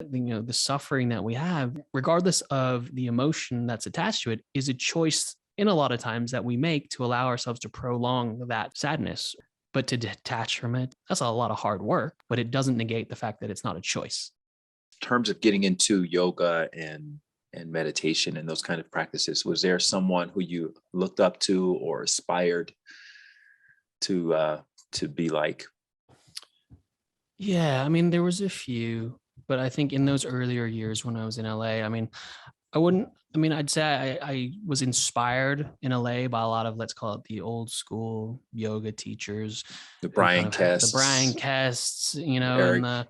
The suffering that we have, regardless of the emotion that's attached to it, is a choice in a lot of times that we make to allow ourselves to prolong that sadness. But to detach from it, that's a lot of hard work, but it doesn't negate the fact that it's not a choice. In terms of getting into yoga and meditation and those kind of practices, was there someone who you looked up to or aspired to be like? Yeah, I mean, there was a few, but I think in those earlier years when I was in LA, I mean, I wouldn't, I mean, I'd say I was inspired in LA by a lot of, let's call it the old school yoga teachers The who kind Brian of had the Brian Kests, Kests, and Eric.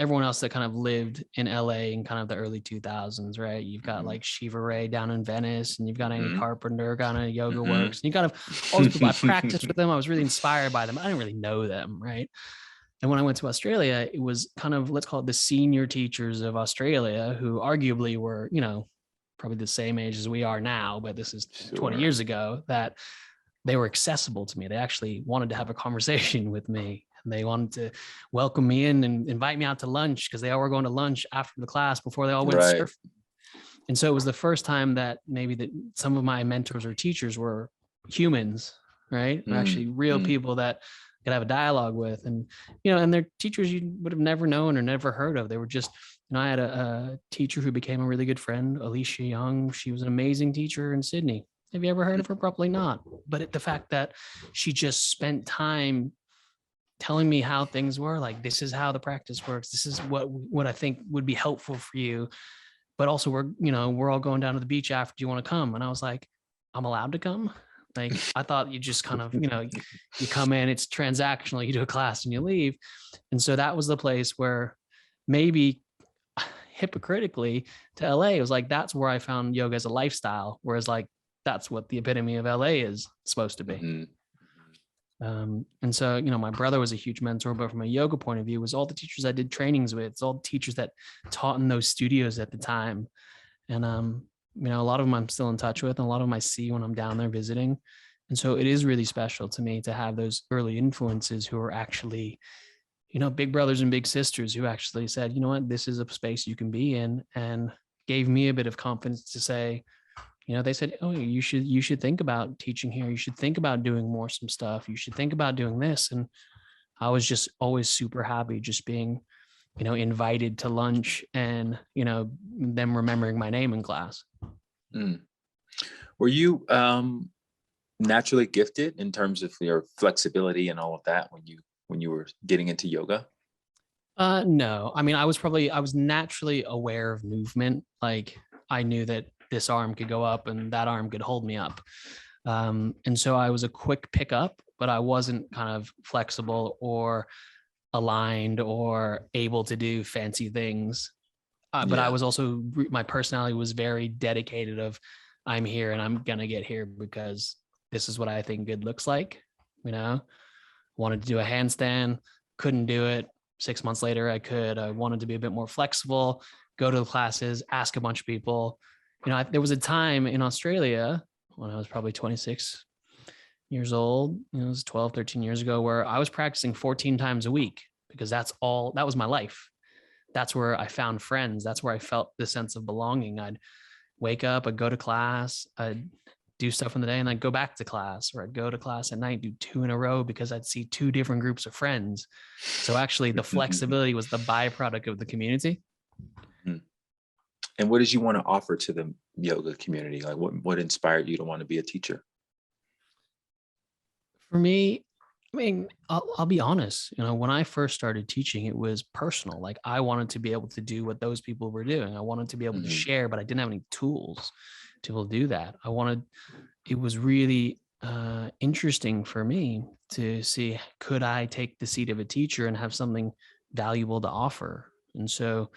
everyone else that kind of lived in LA in kind of the early 2000s, right? You've got Hmm. like Shiva Ray down in Venice, and you've got Andy Hmm. Carpenter kind of Yoga Hmm. Works, and you kind of all those people. I practiced with them. I was really inspired by them. I didn't really know them, right? And when I went to Australia, it was kind of, let's call it the senior teachers of Australia, who arguably were, probably the same age as we are now, but this is 20 Sure. years ago, that they were accessible to me. They actually wanted to have a conversation with me. And they wanted to welcome me in and invite me out to lunch because they all were going to lunch after the class before they all went Right. surfing. And so it was the first time that maybe that some of my mentors or teachers were humans, right? Or Mm, actually real mm, people that could have a dialogue with. And, and they're teachers you would have never known or never heard of. They were just, I had a teacher who became a really good friend, Alicia Young. She was an amazing teacher in Sydney. Have you ever heard of her? Probably not. But the fact that she just spent time telling me how things were, like, this is how the practice works. This is what I think would be helpful for you. But also we're all going down to the beach after. Do you want to come? And I was like, I'm allowed to come. Like, I thought you just kind of, you come in, it's transactional, you do a class and you leave. And so that was the place where maybe hypocritically to LA, it was like, that's where I found yoga as a lifestyle. Whereas like, that's what the epitome of LA is supposed to be. mhm. And so, my brother was a huge mentor, but from a yoga point of view, it was all the teachers I did trainings with. It's all the teachers that taught in those studios at the time. And, a lot of them I'm still in touch with, and a lot of them I see when I'm down there visiting. And so it is really special to me to have those early influences who are actually, big brothers and big sisters who actually said, you know what, this is a space you can be in, and gave me a bit of confidence to say, they said, oh, you should think about teaching here. You should think about doing more some stuff. You should think about doing this. And I was just always super happy just being, invited to lunch and, them remembering my name in class. Mm. Were you naturally gifted in terms of your flexibility and all of that when you were getting into yoga? No, I mean, I was naturally aware of movement. Like, I knew that this arm could go up and that arm could hold me up. And so I was a quick pickup, but I wasn't kind of flexible or aligned or able to do fancy things. But I Yeah. was also, my personality was very dedicated of, I'm here and I'm going to get here because this is what I think good looks like. Wanted to do a handstand, couldn't do it. 6 months later, I could. I wanted to be a bit more flexible, go to the classes, ask a bunch of people. There was a time in Australia when I was probably 26 years old, it was 12, 13 years ago, where I was practicing 14 times a week because that was my life. That's where I found friends. That's where I felt the sense of belonging. I'd wake up, I'd go to class, I'd do stuff in the day, and I'd go back to class, or I'd go to class at night, do two in a row because I'd see two different groups of friends. So actually the flexibility was the byproduct of the community. Mhm. And what did you want to offer to the yoga community? Like what inspired you to want to be a teacher? For me, I mean, I'll be honest, when I first started teaching, it was personal. Like, I wanted to be able to do what those people were doing. I wanted to be able to Hmm. share, but I didn't have any tools to be able to do that. It was really interesting for me to see, could I take the seat of a teacher and have something valuable to offer? And so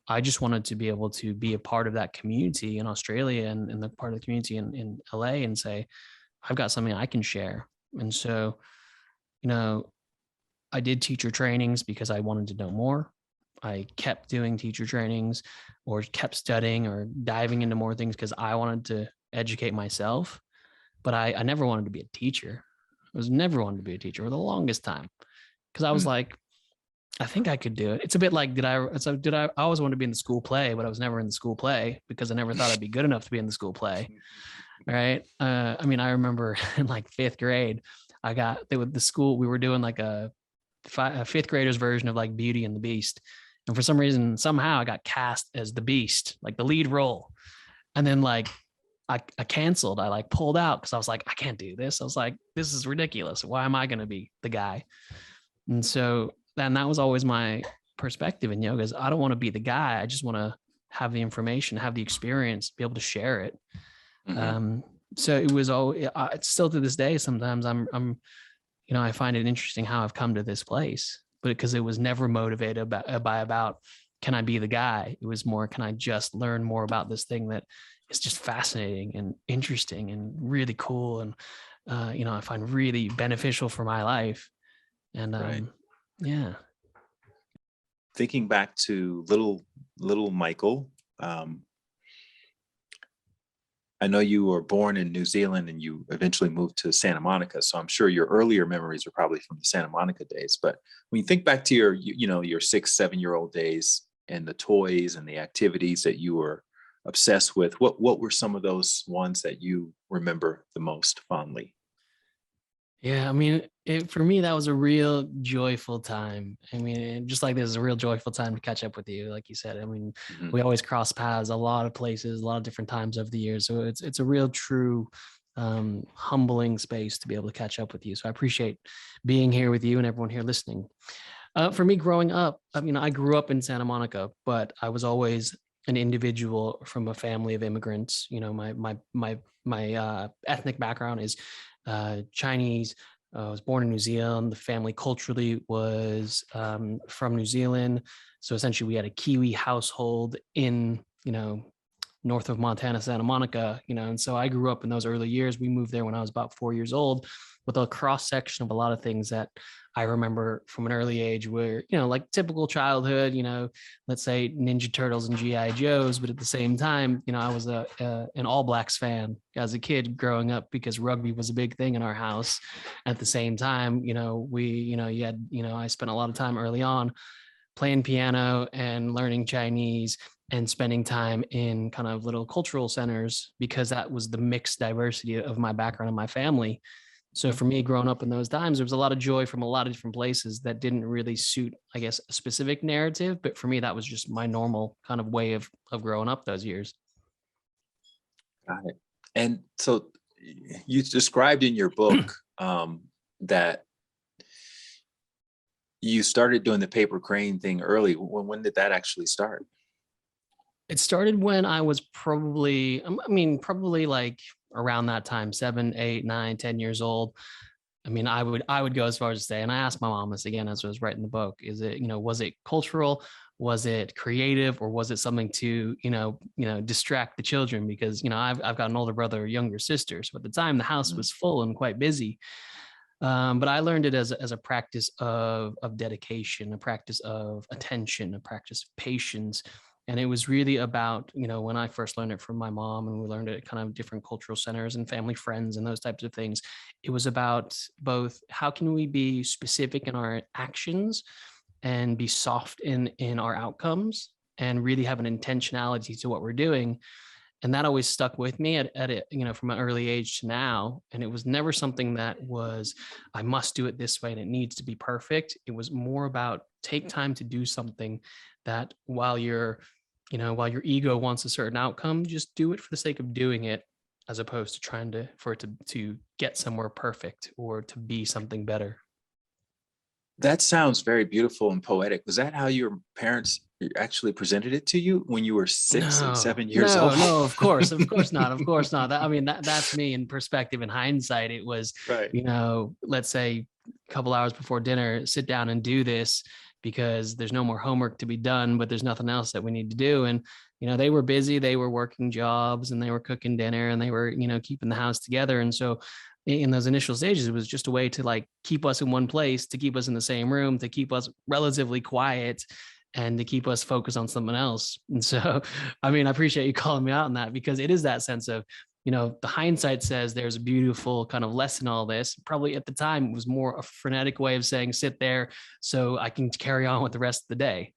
I just wanted to be able to be a part of that community in Australia and the part of the community in LA and say, I've got something I can share. And so, you know, I did teacher trainings because I wanted to know more. I kept doing teacher trainings or kept studying or diving into more things because I wanted to educate myself. But I never wanted to be a teacher. I was never wanted to be a teacher for the longest time because I was Mm. like, I think I could do it. It's a bit like, I always wanted to be in the school play, but I was never in the school play because I never thought I'd be good enough to be in the school play. Right. I mean, I remember in like fifth grade, the school, we were doing like a fifth graders version of like Beauty and the Beast. And for some reason, somehow I got cast as the Beast, like the lead role. And then like, I canceled. I like pulled out because I was like, I can't do this. I was like, this is ridiculous. Why am I going to be the guy? And so, and that was always my perspective in yoga is I don't want to be the guy. I just want to have the information, have the experience, be able to share it. So it was all, it's still to this day. Sometimes I find it interesting how I've come to this place, but because it was never motivated about, can I be the guy? It was more, can I just learn more about this thing that is just fascinating and interesting and really cool. And, I find really beneficial for my life. And, Right. yeah. Thinking back to little Michael, I know you were born in New Zealand and you eventually moved to Santa Monica. So I'm sure your earlier memories are probably from the Santa Monica days. But when you think back to your 6, 7-year-old days and the toys and the activities that you were obsessed with, what were some of those ones that you remember the most fondly? Yeah, I mean, for me, that was a real joyful time. I mean, just like this is a real joyful time to catch up with you, like you said. I mean, Mhm. we always cross paths a lot of places, a lot of different times over the years. So it's a real true humbling space to be able to catch up with you. So I appreciate being here with you and everyone here listening. For me, growing up, I mean, I grew up in Santa Monica, but I was always an individual from a family of immigrants. My ethnic background is Chinese. I was born in New Zealand. The family culturally was from New Zealand. So essentially, we had a Kiwi household in, north of Montana, Santa Monica, and so I grew up in those early years. We moved there when I was about 4 years old with a cross section of a lot of things that I remember from an early age where, like typical childhood, let's say Ninja Turtles and G.I. Joes. But at the same time, I was an All Blacks fan as a kid growing up because rugby was a big thing in our house. At the same time, I spent a lot of time early on playing piano and learning Chinese and spending time in kind of little cultural centers because that was the mixed diversity of my background and my family. So for me, growing up in those times, there was a lot of joy from a lot of different places that didn't really suit, I guess, a specific narrative. But for me, that was just my normal kind of way of growing up those years. Got it. And so you described in your book that you started doing the paper crane thing early. When did that actually start? It started when I was probably like around that time, 7, 8, 9, 10 years old. I mean, I would go as far as to say, and I asked my mom this again as I was writing the book, was it cultural? Was it creative, or was it something to, distract the children? Because, I've got an older brother or younger sister. So at the time the house was full and quite busy. But I learned it as a practice of dedication, a practice of attention, a practice of patience. And it was really about, when I first learned it from my mom, and we learned it at kind of different cultural centers and family friends and those types of things. It was about both how can we be specific in our actions and be soft in our outcomes and really have an intentionality to what we're doing. And that always stuck with me at it, from an early age to now. And it was never something that was, I must do it this way and it needs to be perfect. It was more about take time to do something that while your ego wants a certain outcome, just do it for the sake of doing it, as opposed to trying for it to get somewhere perfect or to be something better. That sounds very beautiful and poetic. Was that how your parents actually presented it to you when you were 6 and No, 7 years old? no, of course not. Of course not. That's me in perspective. In hindsight, it was, Right. let's say a couple hours before dinner, sit down and do this because there's no more homework to be done, but there's nothing else that we need to do. And, they were busy, they were working jobs and they were cooking dinner and they were, keeping the house together. And so in those initial stages, it was just a way to like keep us in one place, to keep us in the same room, to keep us relatively quiet and to keep us focused on something else. And so, I mean, I appreciate you calling me out on that because it is that sense of the hindsight says there's a beautiful kind of lesson in all this. Probably at the time it was more a frenetic way of saying sit there so I can carry on with the rest of the day.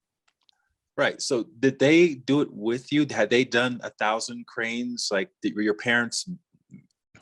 Right. So did they do it with you? Had they done 1,000 cranes? Like, were your parents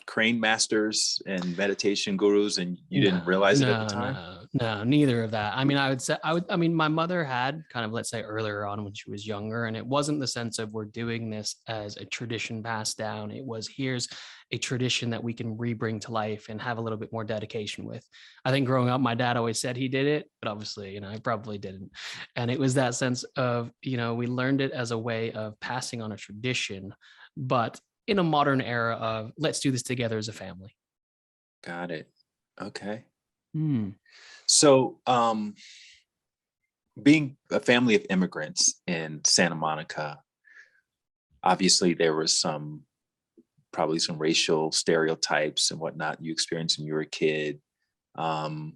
crane masters and meditation gurus and you didn't No, realize it at the no, time? no, neither of that. I mean, I mean, my mother had kind of, let's say earlier on when she was younger, and it wasn't the sense of we're doing this as a tradition passed down. It was, here's a tradition that we can rebring to life and have a little bit more dedication with. I think growing up, my dad always said he did it, but obviously, I probably didn't. And it was that sense of, we learned it as a way of passing on a tradition, but in a modern era of let's do this together as a family. Got it. Okay. Hmm. So, being a family of immigrants in Santa Monica, obviously there was probably some racial stereotypes and whatnot you experienced when you were a kid. Um,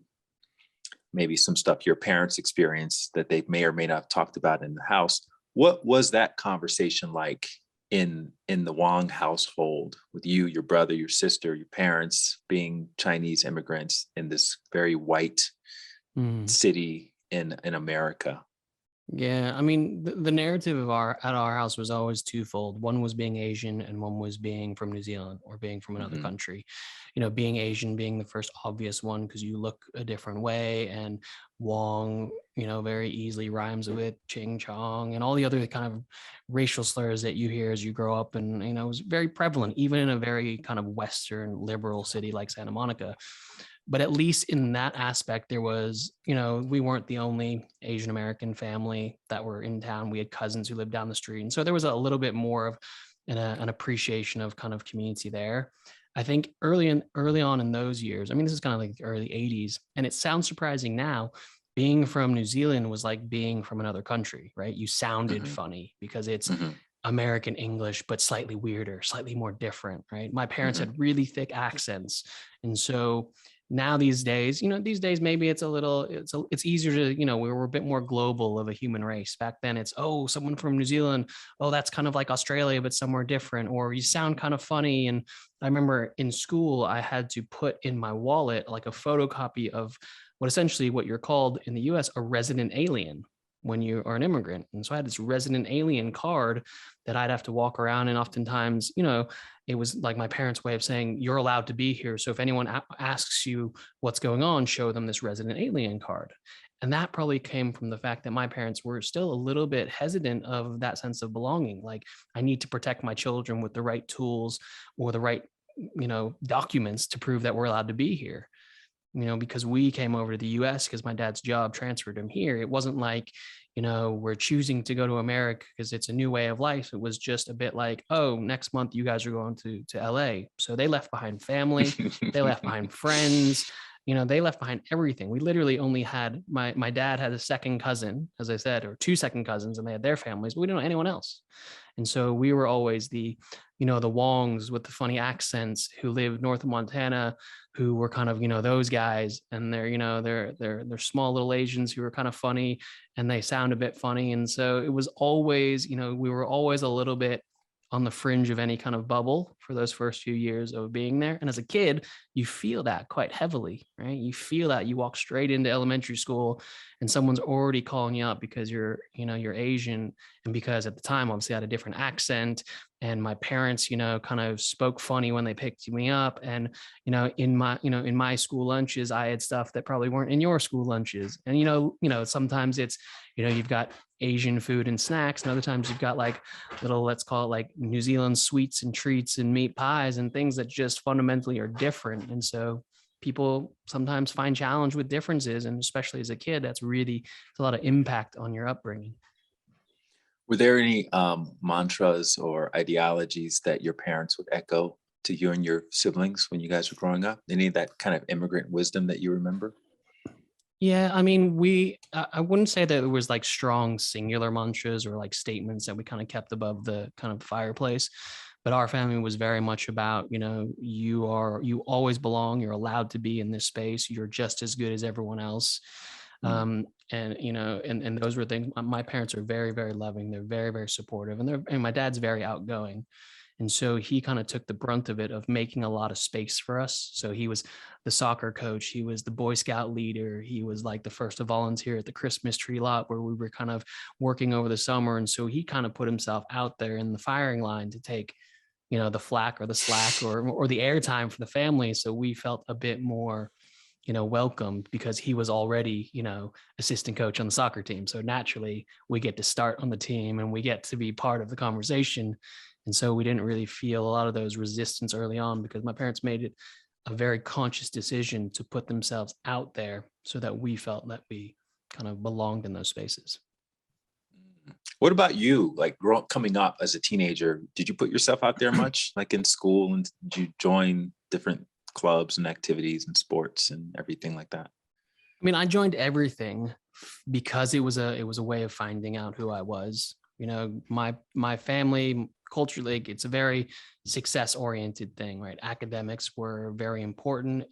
Maybe some stuff your parents experienced that they may or may not have talked about in the house. What was that conversation like in the Wong household with you, your brother, your sister, your parents being Chinese immigrants in this very white Hmm. city in America? Yeah, I mean, the narrative of our house was always twofold. One was being Asian, and one was being from New Zealand or being from another Hmm. country. Being Asian being the first obvious one because you look a different way, and Wong, very easily rhymes with Ching Chong and all the other kind of racial slurs that you hear as you grow up, and it was very prevalent even in a very kind of Western liberal city like Santa Monica. But at least in that aspect, there was, we weren't the only Asian American family that were in town. We had cousins who lived down the street. And so there was a little bit more of an appreciation of kind of community there. I think early on in those years, I mean, this is kind of like the early 80s, and it sounds surprising now. Being from New Zealand was like being from another country, right? You sounded Hmm. funny because it's Hmm. American English, but slightly weirder, slightly more different, right? My parents Hmm. had really thick accents. And so now these days maybe it's a little it's easier to, we were a bit more global of a human race. Back then it's, oh, someone from New Zealand, oh, that's kind of like Australia but somewhere different, or you sound kind of funny. And I remember in school I had to put in my wallet like a photocopy of what you're called in the US a resident alien when you are an immigrant. And so I had this resident alien card that I'd have to walk around, and oftentimes, it was like my parents' way of saying you're allowed to be here. So if anyone asks you what's going on, show them this resident alien card. And that probably came from the fact that my parents were still a little bit hesitant of that sense of belonging. Like, I need to protect my children with the right tools or the right, documents to prove that we're allowed to be here. Because we came over to the US because my dad's job transferred him here. It wasn't like, we're choosing to go to America because it's a new way of life. It was just a bit like, oh, next month you guys are going to LA. So they left behind family, they left behind friends, they left behind everything. We literally only had my dad had a second cousin, as I said, or two second cousins, and they had their families, but we didn't know anyone else. And so we were always the Wongs with the funny accents who lived north of Montana, who were kind of, those guys. And they're small little Asians who were kind of funny and they sound a bit funny. And so it was always, we were always a little bit on the fringe of any kind of bubble for those first few years of being there. And as a kid, you feel that quite heavily, right? You feel that you walk straight into elementary school and someone's already calling you out because you're Asian. And because at the time, obviously I had a different accent, and my parents, kind of spoke funny when they picked me up. And, in my school lunches, I had stuff that probably weren't in your school lunches. And, sometimes it's, you've got Asian food and snacks, and other times you've got like little, let's call it like New Zealand sweets and treats and meat pies and things that just fundamentally are different. And so people sometimes find challenge with differences. And especially as a kid, it's a lot of impact on your upbringing. Were there any mantras or ideologies that your parents would echo to you and your siblings when you guys were growing up? Any of that kind of immigrant wisdom that you remember? Yeah, I mean, I wouldn't say that it was like strong singular mantras or like statements that we kind of kept above the kind of fireplace. But our family was very much about, you always belong, you're allowed to be in this space, you're just as good as everyone else. Mm. And those were things. My parents are very, very loving. They're very, very supportive, and my dad's very outgoing. And so he kind of took the brunt of it, of making a lot of space for us. So he was the soccer coach, he was the Boy Scout leader, he was like the first to volunteer at the Christmas tree lot where we were kind of working over the summer. And so he kind of put himself out there in the firing line to take, the flack or the slack or the airtime for the family. So we felt a bit more, welcomed, because he was already, assistant coach on the soccer team. So naturally we get to start on the team and we get to be part of the conversation. And so we didn't really feel a lot of those resistance early on, because my parents made it a very conscious decision to put themselves out there so that we felt that we kind of belonged in those spaces. What about you? Like coming up as a teenager, did you put yourself out there much, like in school, and did you join different clubs and activities and sports and everything like that? I mean, I joined everything because it was a way of finding out who I was. My family culturally, it's a very success oriented thing, right? Academics were very important.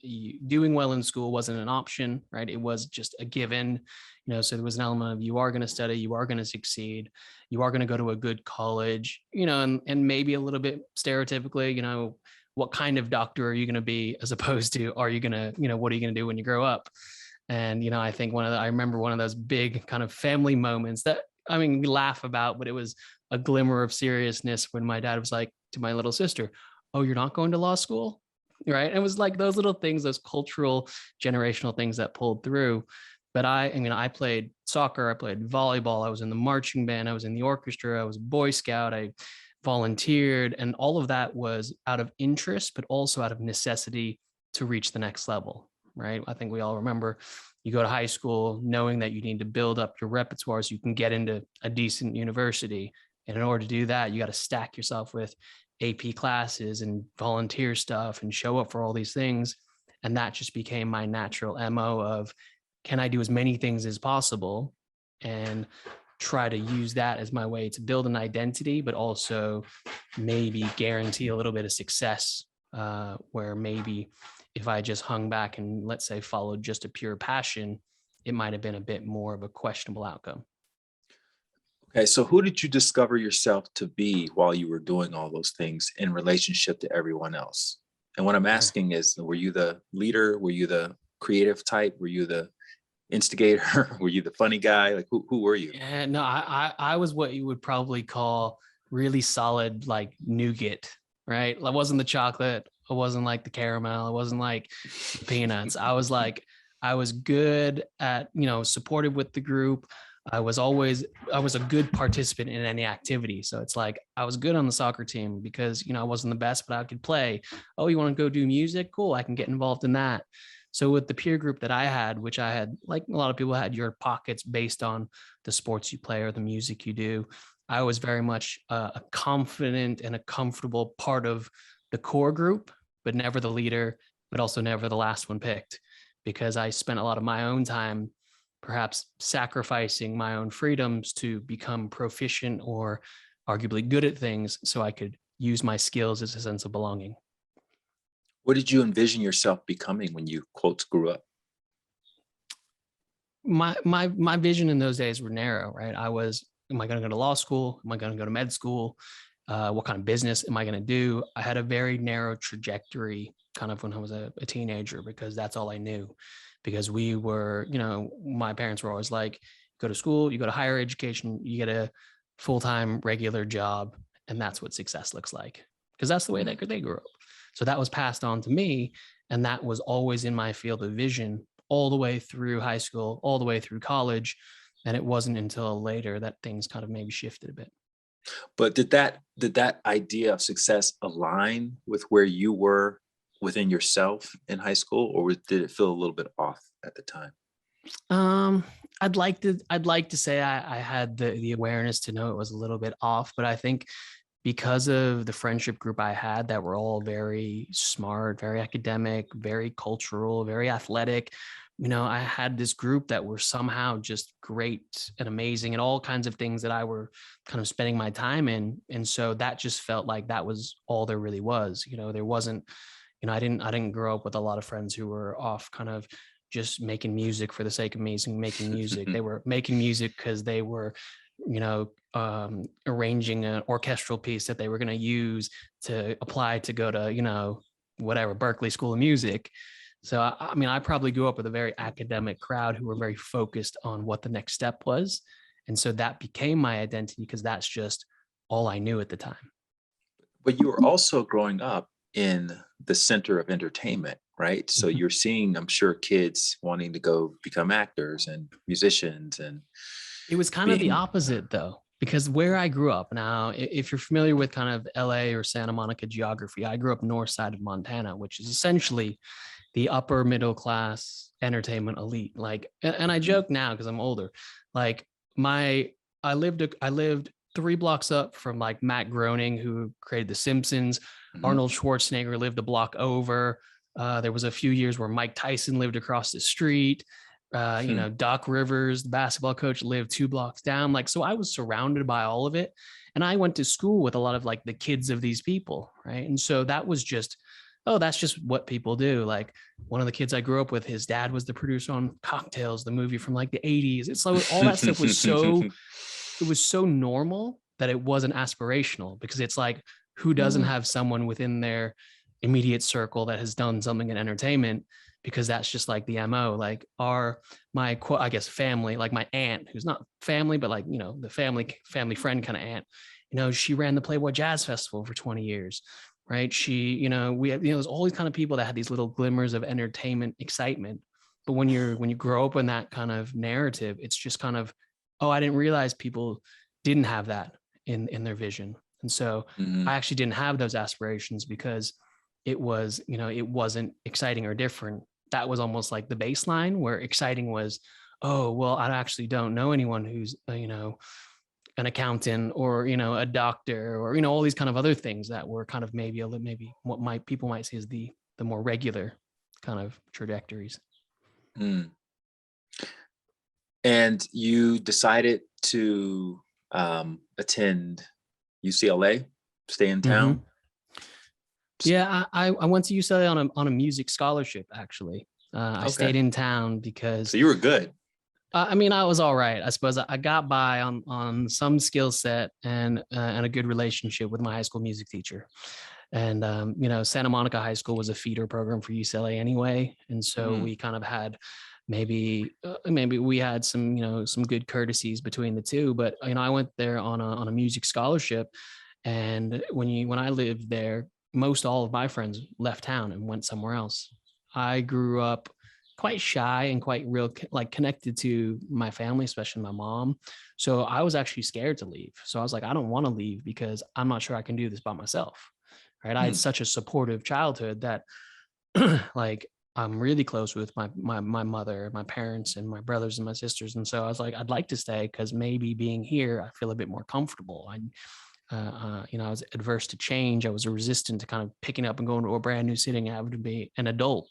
Doing well in school wasn't an option, right? It was just a given. So there was an element of, you are going to study, you are going to succeed, you are going to go to a good college, and maybe a little bit stereotypically, what kind of doctor are you going to be, as opposed to, are you going to, what are you going to do when you grow up? And, I think I remember one of those big kind of family moments that, we laugh about, but it was a glimmer of seriousness when my dad was like to my little sister, "Oh, you're not going to law school?" Right. And it was like those little things, those cultural, generational things that pulled through. But I played soccer, I played volleyball, I was in the marching band, I was in the orchestra, I was a Boy Scout, I volunteered, and all of that was out of interest, but also out of necessity to reach the next level. Right. I think we all remember, you go to high school knowing that you need to build up your repertoire so you can get into a decent university. And in order to do that, you got to stack yourself with AP classes and volunteer stuff and show up for all these things. And that just became my natural MO of, can I do as many things as possible and try to use that as my way to build an identity, but also maybe guarantee a little bit of success, where maybe if I just hung back and, let's say, followed just a pure passion, it might have been a bit more of a questionable outcome. Okay, so who did you discover yourself to be while you were doing all those things in relationship to everyone else? And what I'm Sure. asking is, were you the leader? Were you the creative type? Were you the instigator? Were you the funny guy? Like who were you? Yeah, no, I was what you would probably call really solid, like nougat, right? I wasn't the chocolate. I wasn't like the caramel. I wasn't like the peanuts. I was good at, supportive with the group. I was a good participant in any activity. So it's like, I was good on the soccer team because, I wasn't the best, but I could play. Oh, you want to go do music? Cool. I can get involved in that. So with the peer group that I had, which I had, like a lot of people had your pockets based on the sports you play or the music you do, I was very much a confident and a comfortable part of the core group, but never the leader, but also never the last one picked, because I spent a lot of my own time perhaps sacrificing my own freedoms to become proficient or arguably good at things so I could use my skills as a sense of belonging. What did you envision yourself becoming when you, quotes, grew up? My vision in those days were narrow, right? Am I going to go to law school? Am I going to go to med school? What kind of business am I going to do? I had a very narrow trajectory kind of when I was a teenager, because that's all I knew. Because we were, my parents were always like, go to school, you go to higher education, you get a full-time regular job, and that's what success looks like. Because that's the way that they grew up. So that was passed on to me. And that was always in my field of vision all the way through high school, all the way through college. And it wasn't until later that things kind of maybe shifted a bit. But did that idea of success align with where you were within yourself in high school, or did it feel a little bit off at the time? Um, I'd like to say I had the awareness to know it was a little bit off, but I think because of the friendship group I had that were all very smart, very academic, very cultural, very athletic, I had this group that were somehow just great and amazing and all kinds of things that I were kind of spending my time in. And so that just felt like that was all there really was. There wasn't, I didn't grow up with a lot of friends who were off kind of just making music for the sake of making music. They were making music because they were arranging an orchestral piece that they were going to use to apply to go to, whatever, Berkeley School of Music. So, I mean, I probably grew up with a very academic crowd who were very focused on what the next step was. And so that became my identity because that's just all I knew at the time. But you were also growing up in the center of entertainment, right? So you're seeing, I'm sure, kids wanting to go become actors and musicians, and It was kind of the being, opposite though, because where I grew up now, if you're familiar with kind of LA or Santa Monica geography, I grew up north side of Montana, which is essentially the upper middle class entertainment elite. Like, and I joke now because I'm older, like I lived 3 blocks up from like Matt Groening, who created The Simpsons. Arnold Schwarzenegger lived a block over. There was a few years where Mike Tyson lived across the street. Doc Rivers, the basketball coach, lived 2 blocks down. Like, so I was surrounded by all of it. And I went to school with a lot of like the kids of these people. Right. And so that was just, oh, that's just what people do. Like one of the kids I grew up with, his dad was the producer on Cocktails, the movie from like the 80s. It's like all that stuff was so normal that it wasn't aspirational, because it's like, who doesn't have someone within their immediate circle that has done something in entertainment? Because that's just like the MO. Like my I guess family, like my aunt, who's not family, but like, the family friend kind of aunt, she ran the Playboy Jazz Festival for 20 years. Right. She, we have, there's all these kind of people that had these little glimmers of entertainment excitement. But when you grow up in that kind of narrative, it's just kind of, oh, I didn't realize people didn't have that in their vision. And so I actually didn't have those aspirations because it was, it wasn't exciting or different. That was almost like the baseline, where exciting was, oh, well, I actually don't know anyone who's, an accountant or, a doctor or, all these kind of other things that were kind of maybe what people might see as the more regular kind of trajectories. And you decided to attend UCLA, stay in town. Yeah, I went to UCLA on a music scholarship, actually. I stayed in town because. So you were good. I mean, I was all right. I suppose I got by on some skill set and a good relationship with my high school music teacher. And, Santa Monica High School was a feeder program for UCLA anyway. And so we kind of had maybe we had some, some good courtesies between the two. But, I went there on a music scholarship. And when I lived there, most all of my friends left town and went somewhere else. I grew up quite shy and quite real, like connected to my family, especially my mom. So I was actually scared to leave. So I was like, I don't want to leave because I'm not sure I can do this by myself. Right. I had such a supportive childhood that like I'm really close with my mother, my parents, and my brothers and my sisters. And so I was like, I'd like to stay because maybe being here, I feel a bit more comfortable. I was adverse to change. I was resistant to kind of picking up and going to a brand new city and having to be an adult.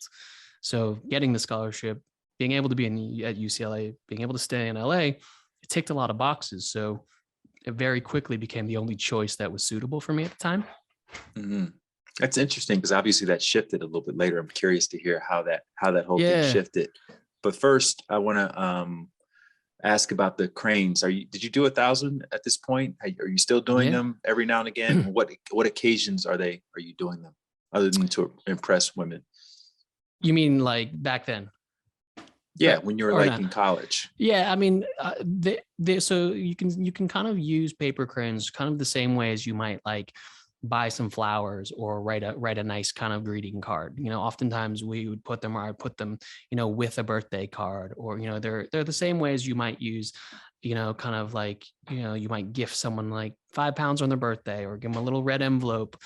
So getting the scholarship, being able to be at UCLA, being able to stay in LA, it ticked a lot of boxes. So it very quickly became the only choice that was suitable for me at the time. That's interesting because obviously that shifted a little bit later. I'm curious to hear how that whole thing shifted. But first, I want to ask about the cranes. Did you do 1,000 at this point? Are you still doing them every now and again? What occasions are you doing them other than to impress women? You mean like back then? Yeah, when you were like in college. Yeah, I mean, so you can kind of use paper cranes kind of the same way as you might like buy some flowers or write a nice kind of greeting card. Oftentimes we would put them, or I'd put them, with a birthday card, or, they're the same way as you might use, kind of like, you might gift someone like £5 on their birthday or give them a little red envelope,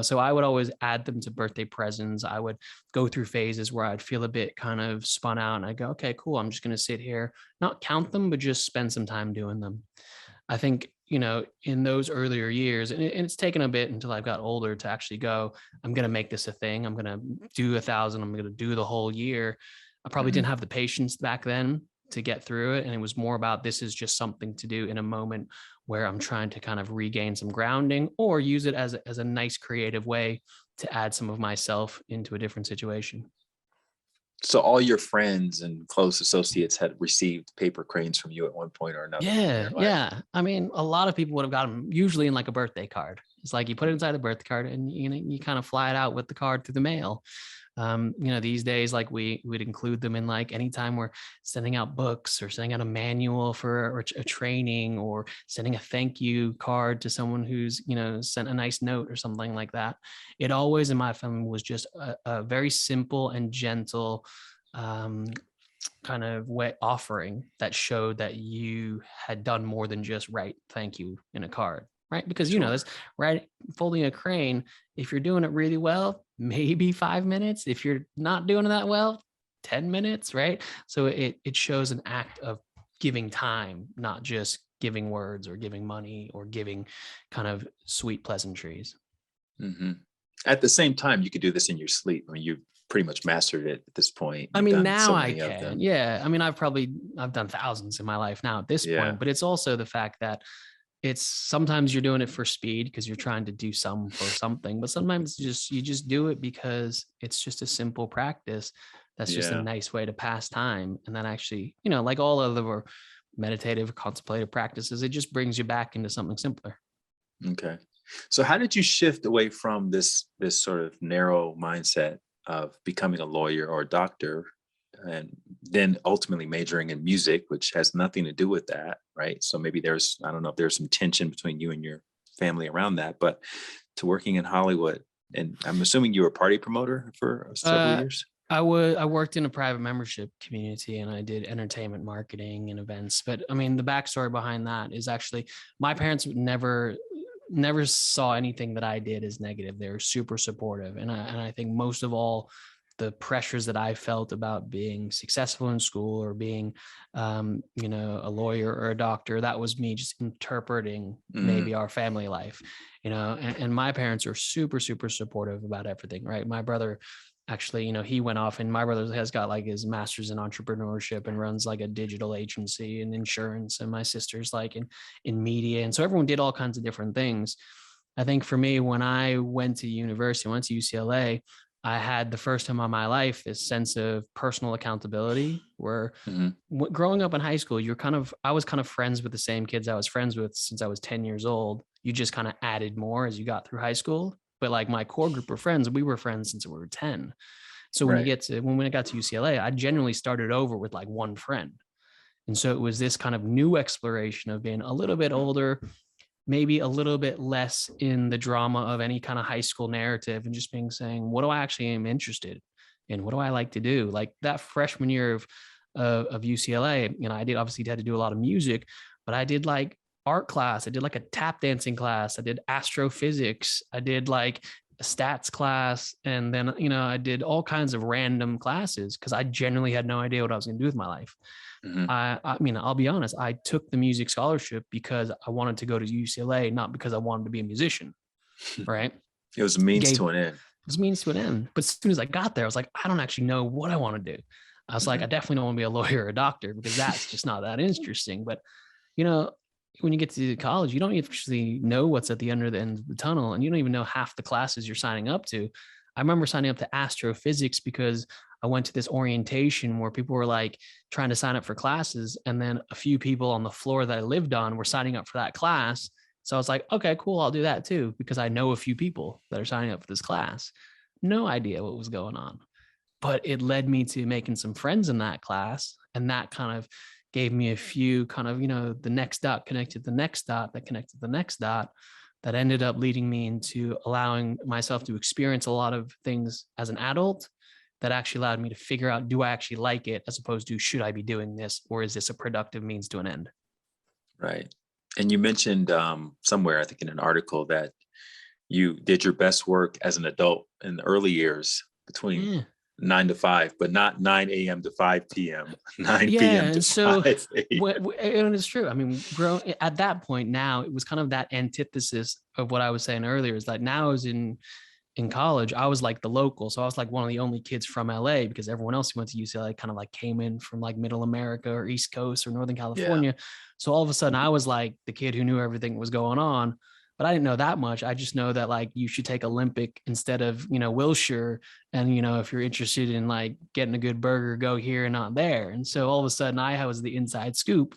so I would always add them to birthday presents. I would go through phases where I'd feel a bit kind of spun out and I go, okay, cool. I'm just going to sit here, not count them, but just spend some time doing them. I think, in those earlier years, and it's taken a bit until I've got older to actually go, I'm going to make this a thing. I'm going to do 1,000. I'm going to do the whole year. I probably didn't have the patience back then to get through it. And it was more about, this is just something to do in a moment where I'm trying to kind of regain some grounding or use it as a nice creative way to add some of myself into a different situation. So all your friends and close associates had received paper cranes from you at one point or another in Yeah, their life. yeah. I mean, a lot of people would have got them usually in like a birthday card. It's like you put it inside the birthday card and you kind of fly it out with the card through the mail. These days, like we would include them in like anytime we're sending out books or sending out a manual for a training or sending a thank you card to someone who's, sent a nice note or something like that. It always in my family was just a very simple and gentle kind of way offering that showed that you had done more than just write thank you in a card, right? Because Sure. this right, folding a crane, if you're doing it really well, maybe 5 minutes. If you're not doing it that well, 10 minutes, right? So it shows an act of giving time, not just giving words or giving money or giving kind of sweet pleasantries. Hmm. At the same time, you could do this in your sleep. I mean, you've pretty much mastered it at this point. I You've mean, done now so I many of can. them. Yeah. I mean, I've done thousands in my life now at this Yeah. point, but it's also the fact that it's sometimes you're doing it for speed because you're trying to do some for something, but sometimes you just do it because it's just a simple practice. That's just a Yeah. nice way to pass time. And then actually, like all other meditative, contemplative practices, it just brings you back into something simpler. Okay. So how did you shift away from this sort of narrow mindset of becoming a lawyer or a doctor and then ultimately majoring in music, which has nothing to do with that, right? So maybe I don't know if there's some tension between you and your family around that, but to working in Hollywood, and I'm assuming you were a party promoter for several Uh, years. I worked in a private membership community and I did entertainment marketing and events. But I mean, the backstory behind that is actually my parents would never saw anything that I did as negative. They were super supportive. And I think most of all, the pressures that I felt about being successful in school or being, a lawyer or a doctor, that was me just interpreting maybe Mm, our family life, and my parents are super, super supportive about everything, right? My brother actually, he went off and my brother has got like his master's in entrepreneurship and runs like a digital agency and insurance. And my sister's like in media. And so everyone did all kinds of different things. I think for me, when I went to university, went to UCLA, I had the first time in my life this sense of personal accountability where mhm. growing up in high school, I was kind of friends with the same kids I was friends with since I was 10 years old. You just kind of added more as you got through high school. But like my core group of friends, we were friends since we were 10. So Right. when I got to UCLA, I generally started over with like one friend. And so it was this kind of new exploration of being a little bit older, maybe a little bit less in the drama of any kind of high school narrative and just being saying, what do I actually am interested in? What do I like to do? Like that freshman year of UCLA, I did obviously had to do a lot of music, but I did like art class. I did like a tap dancing class. I did astrophysics. I did like a stats class. And then, I did all kinds of random classes because I genuinely had no idea what I was going to do with my life. Mhm. I mean, I'll be honest, I took the music scholarship because I wanted to go to UCLA, not because I wanted to be a musician, right? It was a means Gave to an end. This means to an end. But as soon as I got there, I was like, I don't actually know what I want to do. I was like, I Mhm. definitely don't want to be a lawyer or a doctor because that's just not that interesting. But you know, when you get to college, you don't actually know what's at the end of the tunnel, and you don't even know half the classes you're signing up to. I remember signing up to astrophysics because I went to this orientation where people were like trying to sign up for classes, and then a few people on the floor that I lived on were signing up for that class. So I was like, okay, cool, I'll do that too because I know a few people that are signing up for this class. No idea what was going on, but it led me to making some friends in that class, and that kind of gave me a few kind of the next dot connected the next dot that connected the next dot that ended up leading me into allowing myself to experience a lot of things as an adult that actually allowed me to figure out, do I actually like it, as opposed to should I be doing this, or is this a productive means to an end? Right. And you mentioned somewhere, I think in an article, that you did your best work as an adult in the early years between Yeah. 9 to 5, but not 9 a.m. to 5 p.m., 9 Yeah, p.m. to and so 5 a.m. and it's true. I mean, at that point now, it was kind of that antithesis of what I was saying earlier. Is that now I was in college, I was like the local, so I was like one of the only kids from LA because everyone else who went to UCLA kind of like came in from like Middle America or East Coast or Northern Yeah. California. So all of a sudden, I was like the kid who knew everything that was going on. but I didn't know that much. I just know that like you should take Olympic instead of, Wilshire. And, if you're interested in like getting a good burger, go here and not there. And so all of a sudden I was the inside scoop.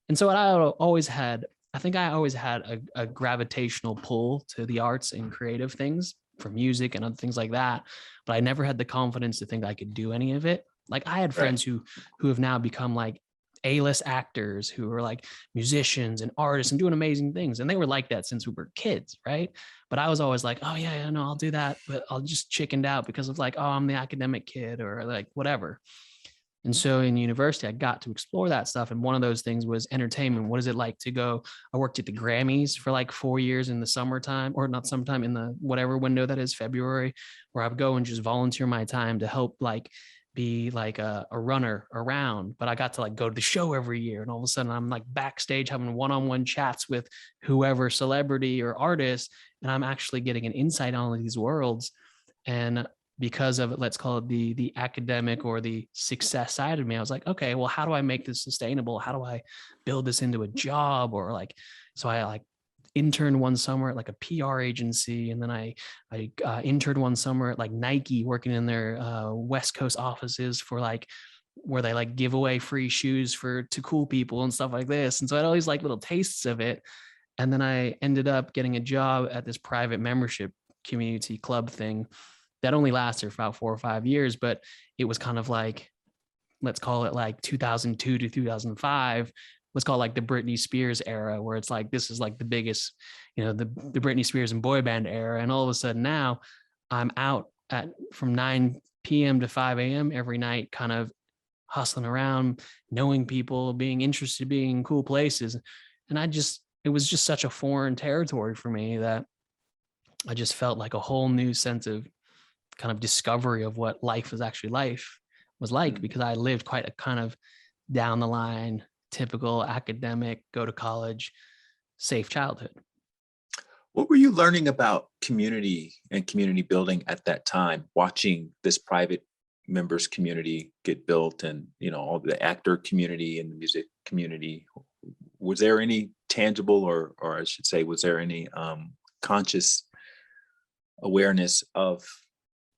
And so I think I always had a gravitational pull to the arts and creative things for music and other things like that. But I never had the confidence to think I could do any of it. Like I had friends who have now become like A-list actors, who are like musicians and artists and doing amazing things. And they were like that since we were kids, right? But I was always like, oh yeah, no, I'll do that. But I'll just chickened out because of like, oh, I'm the academic kid or like whatever. And so in university, I got to explore that stuff. And one of those things was entertainment. What is it like to go? I worked at the Grammys for like 4 years in the summertime, or not sometime in the whatever window that is, February, where I would go and just volunteer my time to help like be like a runner around. But I got to like go to the show every year. And all of a sudden I'm like backstage having one-on-one chats with whoever celebrity or artist. And I'm actually getting an insight on these worlds. And because of it, let's call it the academic or the success side of me, I was like, okay, well, how do I make this sustainable? How do I build this into a job? Or like, so I like interned one summer at like a PR agency. And then I interned one summer at like Nike, working in their West Coast offices for like, where they like give away free shoes to cool people and stuff like this. And so I had all these like little tastes of it. And then I ended up getting a job at this private membership community club thing that only lasted for about 4 or 5 years, but it was kind of like, let's call it like 2002 to 2005. Let's call it like the Britney Spears era, where it's like, this is like the biggest, the Britney Spears and boy band era. And all of a sudden now I'm out from 9 p.m. to 5 a.m. every night, kind of hustling around, knowing people, being interested, being in cool places. And it was just such a foreign territory for me that I just felt like a whole new sense of kind of discovery of what life was like, because I lived quite a kind of down the line, typical academic, go to college, safe childhood. What were you learning about community and community building at that time, watching this private members community get built and, all the actor community and the music community? Was there any tangible, or I should say, was there any conscious awareness of,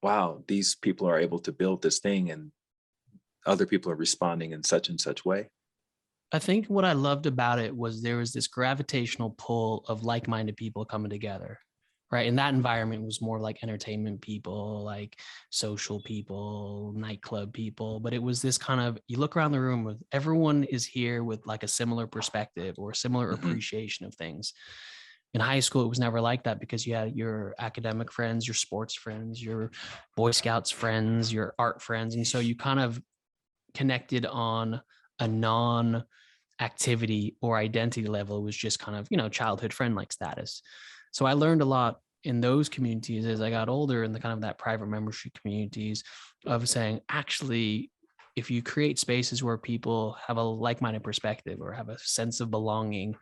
wow, these people are able to build this thing and other people are responding in such and such way? I think what I loved about it was there was this gravitational pull of like-minded people coming together, right? And that environment was more like entertainment people, like social people, nightclub people. But it was this kind of, you look around the room with everyone is here with like a similar perspective or a similar appreciation of things. In high school, it was never like that, because you had your academic friends, your sports friends, your Boy Scouts friends, your art friends. And so you kind of connected on a non-activity or identity level. It was just kind of, childhood friend-like status. So I learned a lot in those communities as I got older, in the kind of that private membership communities, of saying, actually, if you create spaces where people have a like-minded perspective or have a sense of belonging,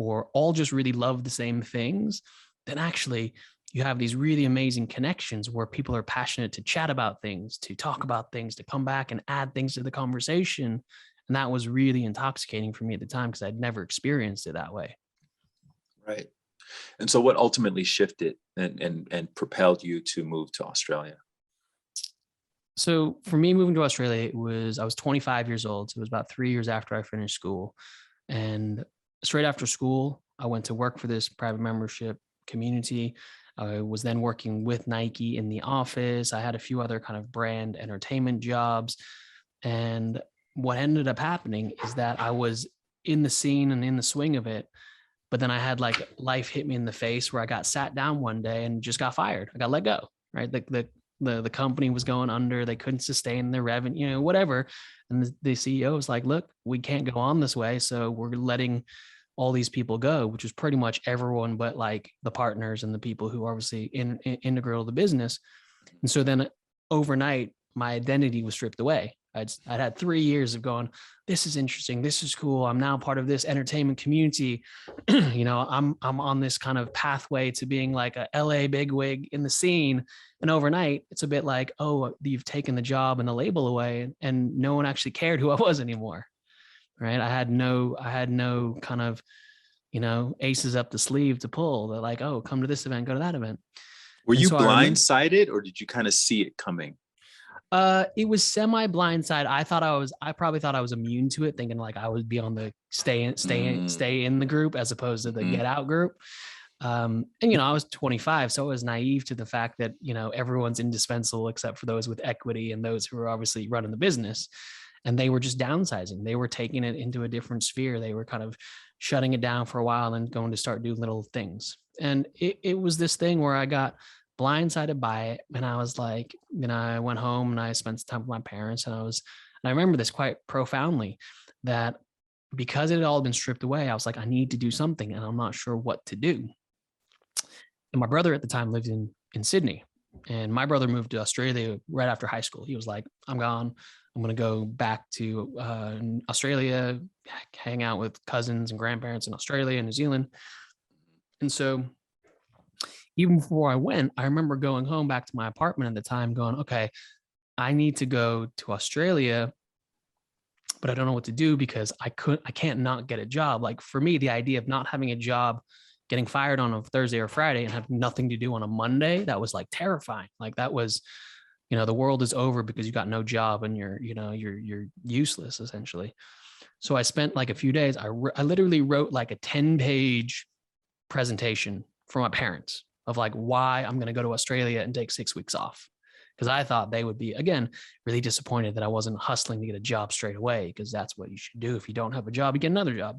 or all just really love the same things, then actually you have these really amazing connections where people are passionate to chat about things, to talk about things, to come back and add things to the conversation. And that was really intoxicating for me at the time, because I'd never experienced it that way. Right. And so what ultimately shifted and propelled you to move to Australia? So for me, moving to Australia, I was 25 years old. So it was about 3 years after I finished school. And straight after school, I went to work for this private membership community. I was then working with Nike in the office. I had a few other kind of brand entertainment jobs. And what ended up happening is that I was in the scene and in the swing of it. But then I had like life hit me in the face, where I got sat down one day and just got fired. I got let go, right? The company was going under. They couldn't sustain their revenue, whatever. And the CEO was like, look, we can't go on this way. So we're letting all these people go, which was pretty much everyone but like the partners and the people who are obviously integral to the business. And so then overnight, my identity was stripped away. I'd had 3 years of going, this is interesting, this is cool, I'm now part of this entertainment community. I'm on this kind of pathway to being like a LA bigwig in the scene. And overnight, it's a bit like, oh, you've taken the job and the label away, and no one actually cared who I was anymore. Right? I had no kind of aces up the sleeve to pull. They're like, oh, come to this event, go to that event. Were And you so I remember, blindsided, or did you kind of see it coming? it was semi blindside. I probably thought I was immune to it, thinking like I would be on the stay in the group as opposed to the Mm-hmm. get out group. And I was 25, so I was naive to the fact that everyone's indispensable except for those with equity and those who are obviously running the business. And they were just downsizing. They were taking it into a different sphere. They were kind of shutting it down for a while and going to start doing little things. And it was this thing where I got blindsided by it. And I was like, I went home and I spent some time with my parents. And I remember this quite profoundly, that because it had all been stripped away, I was like, I need to do something and I'm not sure what to do. And my brother at the time lived in Sydney. And my brother moved to Australia right after high school. He was like, I'm gone. I'm going to go back to Australia, hang out with cousins and grandparents in Australia and New Zealand. And so even before I went, I remember going home back to my apartment at the time going, okay, I need to go to Australia, but I don't know what to do because I can't not get a job. Like for me, the idea of not having a job, getting fired on a Thursday or Friday and have nothing to do on a Monday, that was like terrifying. Like that was, the world is over because you got no job and you're useless essentially. So I spent like a few days. I literally wrote like a 10-page presentation for my parents of like why I'm going to go to Australia and take 6 weeks off. Because I thought they would be, again, really disappointed that I wasn't hustling to get a job straight away, because that's what you should do. If you don't have a job, you get another job.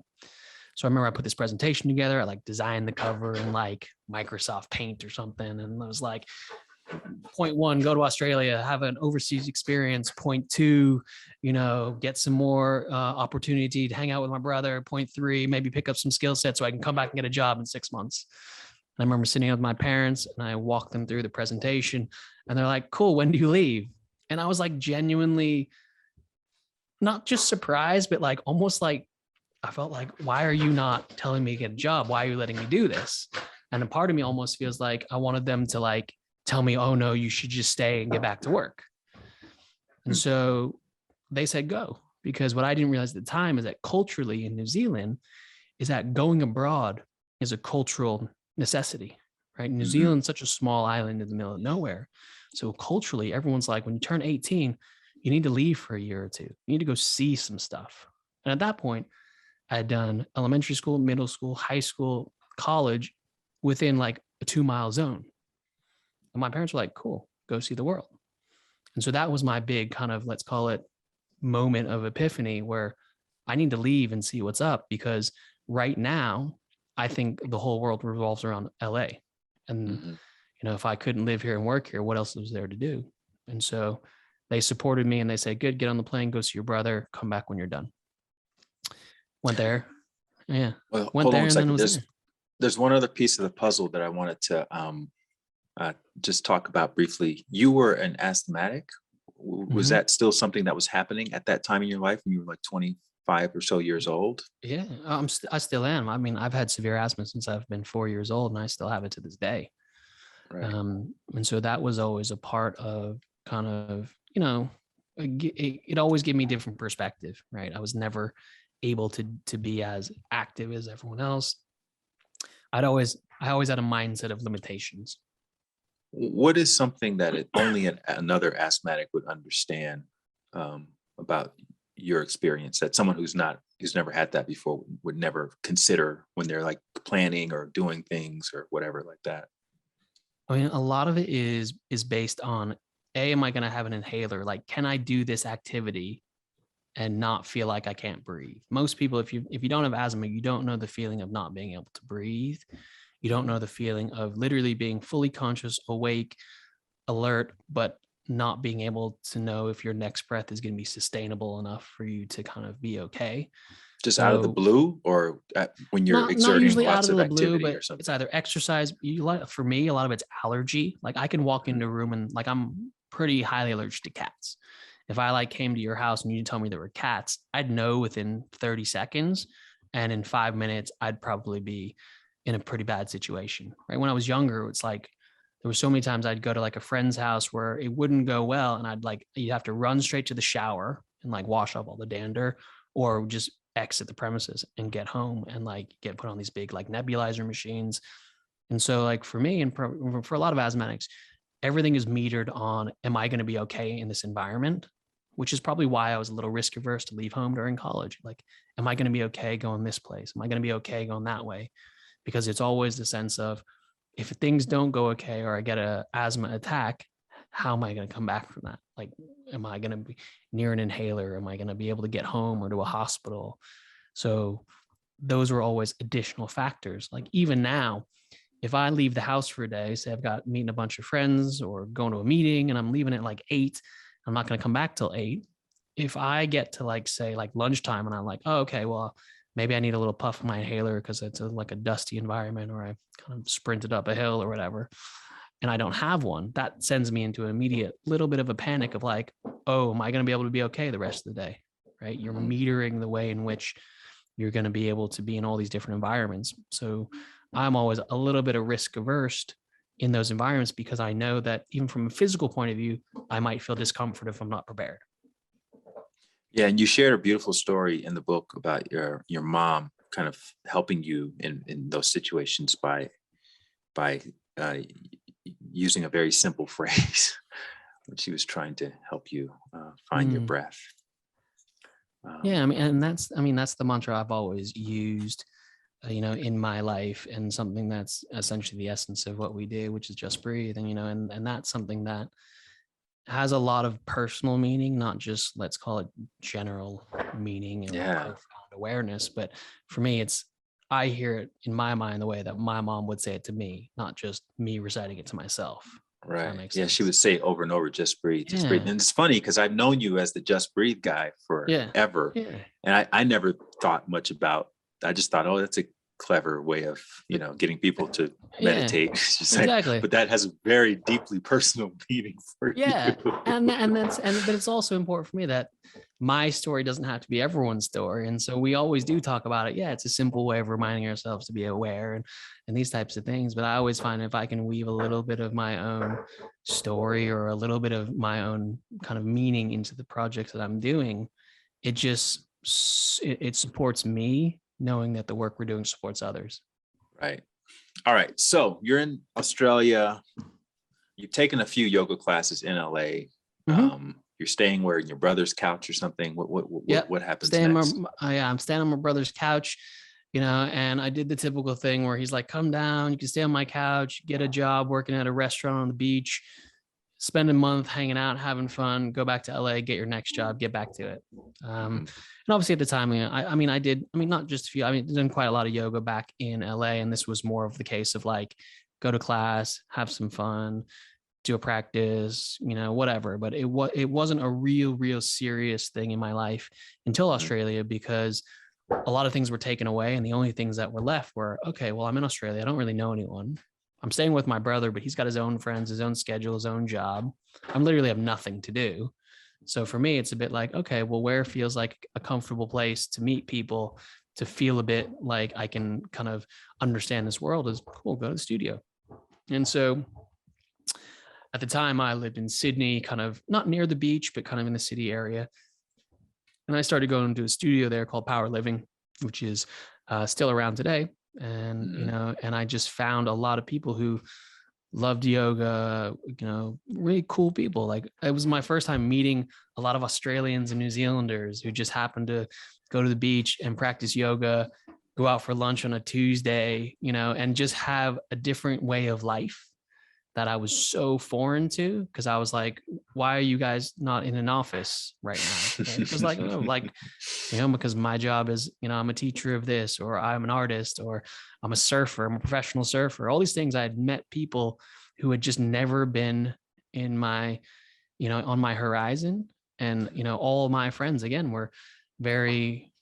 So I remember I put this presentation together. I like designed the cover in like Microsoft Paint or something. And I was like, point one, go to Australia, have an overseas experience. Point two, get some more opportunity to hang out with my brother. Point three, maybe pick up some skill sets so I can come back and get a job in 6 months. And I remember sitting with my parents and I walked them through the presentation and they're like, cool, when do you leave? And I was like genuinely not just surprised, but like almost like I felt like, why are you not telling me to get a job? Why are you letting me do this? And a part of me almost feels like I wanted them to like tell me, oh no, you should just stay and get back to work. And so they said go, because what I didn't realize at the time is that culturally in New Zealand is that going abroad is a cultural necessity, right? New Zealand's such a small island in the middle of nowhere. So culturally, everyone's like, when you turn 18, you need to leave for a year or two. You need to go see some stuff. And at that point, I had done elementary school, middle school, high school, college within like a 2-mile zone. And my parents were like, cool, go see the world. And so that was my big kind of, let's call it, moment of epiphany where I need to leave and see what's up, because right now, I think the whole world revolves around LA. And, if I couldn't live here and work here, what else was there to do? And so they supported me and they said, good, get on the plane, go see your brother, come back when you're done. Went there. Yeah. Well, went hold there on a and second. then was There's one other piece of the puzzle that I wanted to just talk about briefly. You were an asthmatic. Was that still something that was happening at that time in your life when you were like 25 or so years old? Yeah, I still am. I mean, I've had severe asthma since I've been 4 years old, and I still have it to this day. Right. And so that was always a part of kind of, it always gave me different perspective, right? I was never able to be as active as everyone else. I always had a mindset of limitations. What is something that only another asthmatic would understand about your experience, that someone who's never had that before would never consider when they're like planning or doing things or whatever like that? I mean, a lot of it is based on, am I going to have an inhaler? Like, can I do this activity and not feel like I can't breathe? Most people, if you don't have asthma, you don't know the feeling of not being able to breathe. You don't know the feeling of literally being fully conscious, awake, alert, but not being able to know if your next breath is going to be sustainable enough for you to kind of be okay. Just out of the blue, or when you're exerting usually lots out of the activity blue, but or something? it's either exercise. For me, a lot of it's allergy. Like I can walk into a room and like I'm pretty highly allergic to cats. If I like came to your house and you told me there were cats, I'd know within 30 seconds. And in 5 minutes, I'd probably be in a pretty bad situation, right? When I was younger, it's like, there were so many times I'd go to like a friend's house where it wouldn't go well. And you'd have to run straight to the shower and like wash off all the dander, or just exit the premises and get home and like get put on these big like nebulizer machines. And so like for me and for a lot of asthmatics, everything is metered on, am I going to be okay in this environment? Which is probably why I was a little risk averse to leave home during college. Like, am I going to be okay going this place? Am I going to be okay going that way? Because it's always the sense of, if things don't go okay or I get a asthma attack, how am I going to come back from that? Like, am I going to be near an inhaler? Am I going to be able to get home or to a hospital? So those were always additional factors. Like even now, if I leave the house for a day, say I've got meeting a bunch of friends or going to a meeting and I'm leaving at like 8, I'm not going to come back till 8. If I get to like, say like lunchtime and I'm like, oh, okay, well, maybe I need a little puff of my inhaler because it's like a dusty environment, or I kind of sprinted up a hill or whatever, and I don't have one, that sends me into an immediate little bit of a panic of like, oh, am I going to be able to be okay the rest of the day? Right. You're metering the way in which you're going to be able to be in all these different environments. So I'm always a little bit of risk averse in those environments because I know that even from a physical point of view, I might feel discomfort if I'm not prepared. Yeah, and you shared a beautiful story in the book about your mom kind of helping you in those situations by uh, using a very simple phrase when she was trying to help you find your breath. Yeah, I mean that's the mantra I've always used, in my life, and something that's essentially the essence of what we do, which is just breathe. And and that's something that has a lot of personal meaning, not just, let's call it, general meaning and profound awareness. But for me, I hear it in my mind the way that my mom would say it to me, not just me reciting it to myself. Right. Yeah, she would say over and over, just breathe, just breathe. And it's funny because I've known you as the just breathe guy forever. Yeah. And I never thought much about, I just thought, oh, that's a clever way of, getting people to meditate. Exactly. But that has a very deeply personal meaning for you. But it's also important for me that my story doesn't have to be everyone's story. And so we always do talk about it. Yeah, it's a simple way of reminding ourselves to be aware and these types of things. But I always find if I can weave a little bit of my own story or a little bit of my own kind of meaning into the projects that I'm doing, it supports me, knowing that the work we're doing supports others. Right. All right. So you're in Australia. You've taken a few yoga classes in LA. Mm-hmm. You're staying where, in your brother's couch or something? What happens next? I'm staying on my brother's couch, and I did the typical thing where he's like, come down, you can stay on my couch, get a job working at a restaurant on the beach, spend a month hanging out, having fun, go back to LA, get your next job, get back to it. And obviously at the time, I did not just a few, done quite a lot of yoga back in LA. And this was more of the case of like, go to class, have some fun, do a practice, whatever. But it wasn't a real serious thing in my life until Australia, because a lot of things were taken away. And the only things that were left were, okay, well, I'm in Australia. I don't really know anyone. I'm staying with my brother, but he's got his own friends, his own schedule, his own job. I literally have nothing to do. So for me, it's a bit like, okay, well, where feels like a comfortable place to meet people, to feel a bit like I can kind of understand this world is cool, go to the studio. And so at the time I lived in Sydney, kind of not near the beach, but kind of in the city area. And I started going to a studio there called Power Living, which is still around today. And, and I just found a lot of people who loved yoga, really cool people. Like, it was my first time meeting a lot of Australians and New Zealanders who just happened to go to the beach and practice yoga, go out for lunch on a Tuesday, and just have a different way of life that I was so foreign to, because I was like, why are you guys not in an office right now? It was like, because my job is, I'm a teacher of this, or I'm an artist, or I'm a surfer, I'm a professional surfer. All these things, I had met people who had just never been in my, on my horizon. And, all my friends, again, were very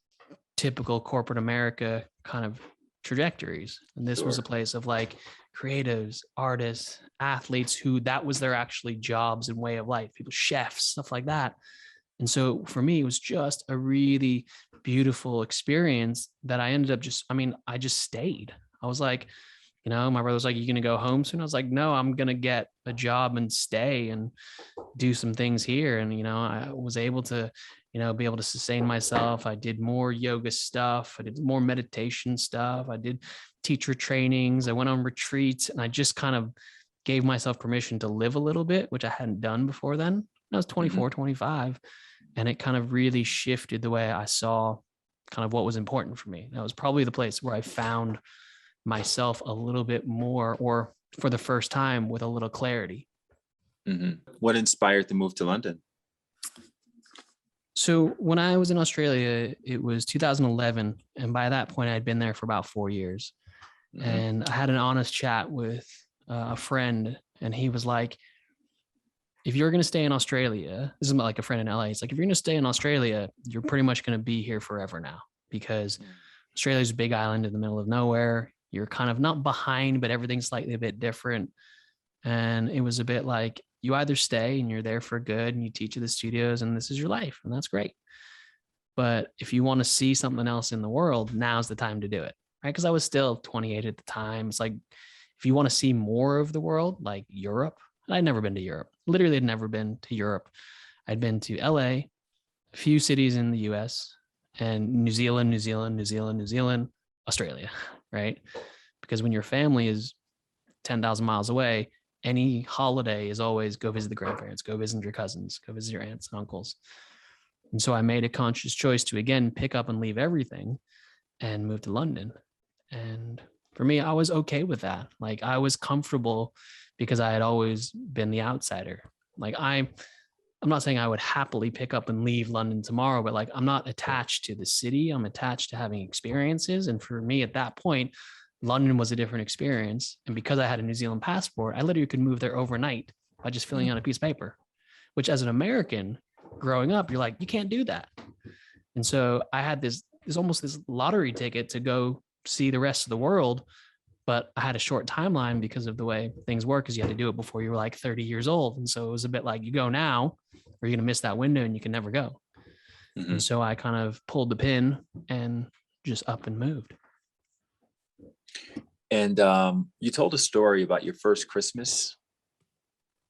typical corporate America kind of trajectories. And this was a place of like creatives, artists, athletes who that was their actually jobs and way of life, people, chefs, stuff like that. And so for me, it was just a really beautiful experience that I ended up I just stayed. I was like, my brother was like, you going to go home soon? I was like, no, I'm going to get a job and stay and do some things here. And, I was able to, be able to sustain myself. I did more yoga stuff. I did more meditation stuff. I did teacher trainings. I went on retreats, and I just kind of gave myself permission to live a little bit, which I hadn't done before then. I was 24, 25, and it kind of really shifted the way I saw kind of what was important for me. That was probably the place where I found myself a little bit more, or for the first time, with a little clarity. What inspired the move to London? So when I was in Australia, it was 2011. And by that point, I'd been there for about 4 years. And I had an honest chat with a friend, and he was like, if you're going to stay in Australia, this is like a friend in LA. It's like, if you're going to stay in Australia, you're pretty much going to be here forever now, because Australia's a big island in the middle of nowhere. You're kind of not behind, but everything's slightly a bit different. And it was a bit like, you either stay and you're there for good and you teach at the studios and this is your life, and that's great. But if you want to see something else in the world, now's the time to do it, right? Because I was still 28 at the time. It's like, if you want to see more of the world, like Europe, and I'd never been to Europe. Literally had never been to Europe. I'd been to LA, a few cities in the US, and New Zealand, Australia, right? Because when your family is 10,000 miles away, any holiday is always go visit the grandparents, go visit your cousins, go visit your aunts and uncles. And so I made a conscious choice to, again, pick up and leave everything and move to London. And for me, I was okay with that. Like, I was comfortable because I had always been the outsider. Like, I'm not saying I would happily pick up and leave London tomorrow, but like, I'm not attached to the city. I'm attached to having experiences. And for me at that point, London was a different experience. And because I had a New Zealand passport, I literally could move there overnight by just filling out a piece of paper, which as an American growing up, you're like, you can't do that. And so I had this almost this lottery ticket to go see the rest of the world. But I had a short timeline because of the way things work, because you had to do it before you were like 30 years old. And so it was a bit like, you go now or you're going to miss that window and you can never go. And so I kind of pulled the pin and just up and moved. And you told a story about your first Christmas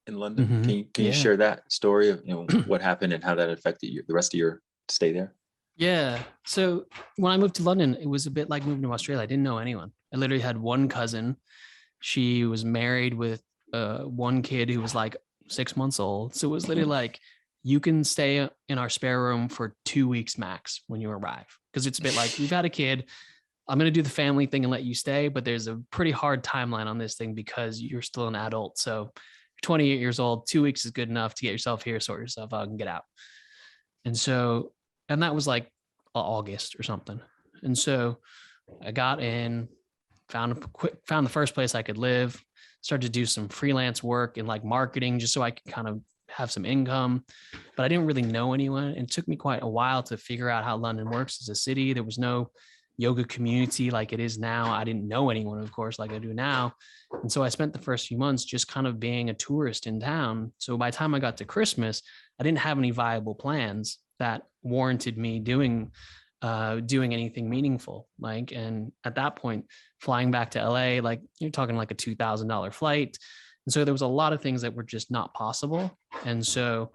in London. Can you share that story of what happened and how that affected the rest of your stay there? Yeah. So when I moved to London, it was a bit like moving to Australia. I didn't know anyone. I literally had one cousin. She was married with one kid who was like 6 months old. So it was literally like, you can stay in our spare room for 2 weeks max when you arrive. Because it's a bit like, we've had a kid. I'm going to do the family thing and let you stay. But there's a pretty hard timeline on this thing because you're still an adult. So you're 28 years old, 2 weeks is good enough to get yourself here, sort yourself out and get out. And that was like August or something. And so I got in, found the first place I could live, started to do some freelance work in like marketing just so I could kind of have some income. But I didn't really know anyone. And it took me quite a while to figure out how London works as a city. There was no yoga community like it is now. I didn't know anyone, of course, like I do now. And so I spent the first few months just kind of being a tourist in town. So by the time I got to Christmas, I didn't have any viable plans that warranted me doing anything meaningful. Like, and at that point, flying back to LA, like you're talking like a $2,000 flight. And so there was a lot of things that were just not possible. And so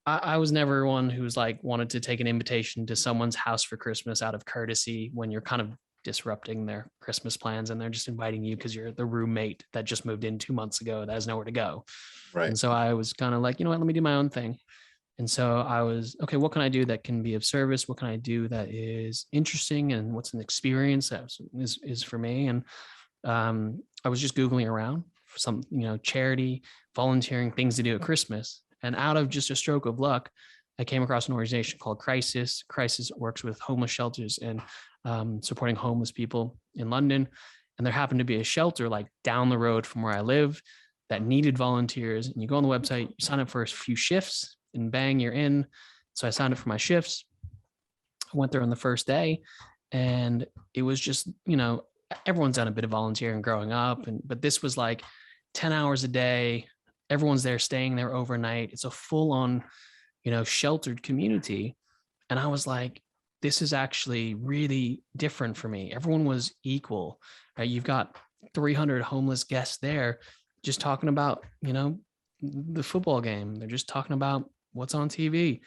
I was never one who was like wanted to take an invitation to someone's house for Christmas out of courtesy when you're kind of disrupting their Christmas plans and they're just inviting you because you're the roommate that just moved in 2 months ago that has nowhere to go. Right. And so I was kind of like, you know what, let me do my own thing. And so I was, okay, what can I do that can be of service? What can I do that is interesting? And what's an experience that is for me? And I was just Googling around for some, charity, volunteering, things to do at Christmas. And out of just a stroke of luck, I came across an organization called Crisis. Crisis works with homeless shelters and supporting homeless people in London. And there happened to be a shelter like down the road from where I live that needed volunteers. And you go on the website, you sign up for a few shifts, and bang, you're in. So I signed up for my shifts. I went there on the first day, and it was just, everyone's done a bit of volunteering growing up, but this was like 10 hours a day. Everyone's there staying there overnight. It's a full on, sheltered community. And I was like, this is actually really different for me. Everyone was equal, right? You've got 300 homeless guests there just talking about, the football game. They're just talking about what's on TV.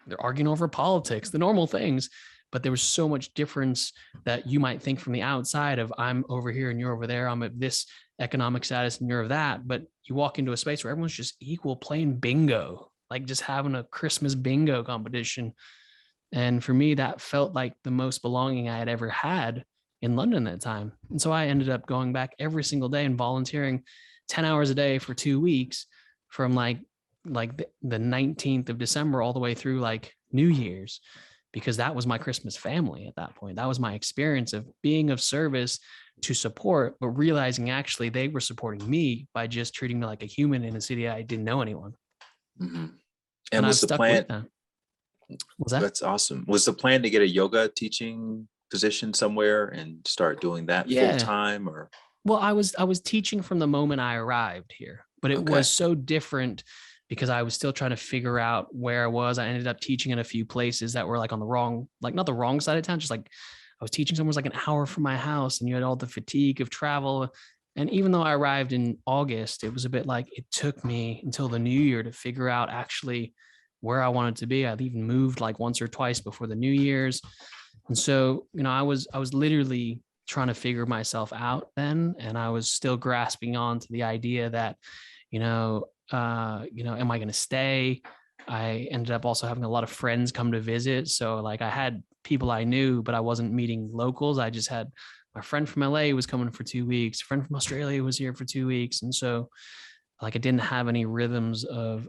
They're arguing over politics, the normal things. But there was so much difference that you might think from the outside of, I'm over here and you're over there. I'm at this economic status and you're of that. But you walk into a space where everyone's just equal, playing bingo, like just having a Christmas bingo competition. And for me, that felt like the most belonging I had ever had in London at that time. And so I ended up going back every single day and volunteering 10 hours a day for 2 weeks from like the 19th of December all the way through like New Year's, because that was my Christmas family at that point. That was my experience of being of service to support, but realizing actually they were supporting me by just treating me like a human in a city I didn't know anyone. Mm-hmm. And I've was the stuck plan? with them. Was that? That's awesome. Was the plan to get a yoga teaching position somewhere and start doing that full time, or? Well, I was teaching from the moment I arrived here, but it was so different because I was still trying to figure out where I was. I ended up teaching in a few places that were like on the wrong, like not the wrong side of town, just like I was teaching somewhere was like an hour from my house, and you had all the fatigue of travel. And even though I arrived in August, it was a bit like it took me until the new year to figure out actually where I wanted to be. I'd even moved like once or twice before the New Year's. And so, I was literally trying to figure myself out then. And I was still grasping on to the idea that, am I going to stay? I ended up also having a lot of friends come to visit. So like I had people I knew, but I wasn't meeting locals. I just had my friend from LA was coming for 2 weeks. A friend from Australia was here for 2 weeks. And so like I didn't have any rhythms of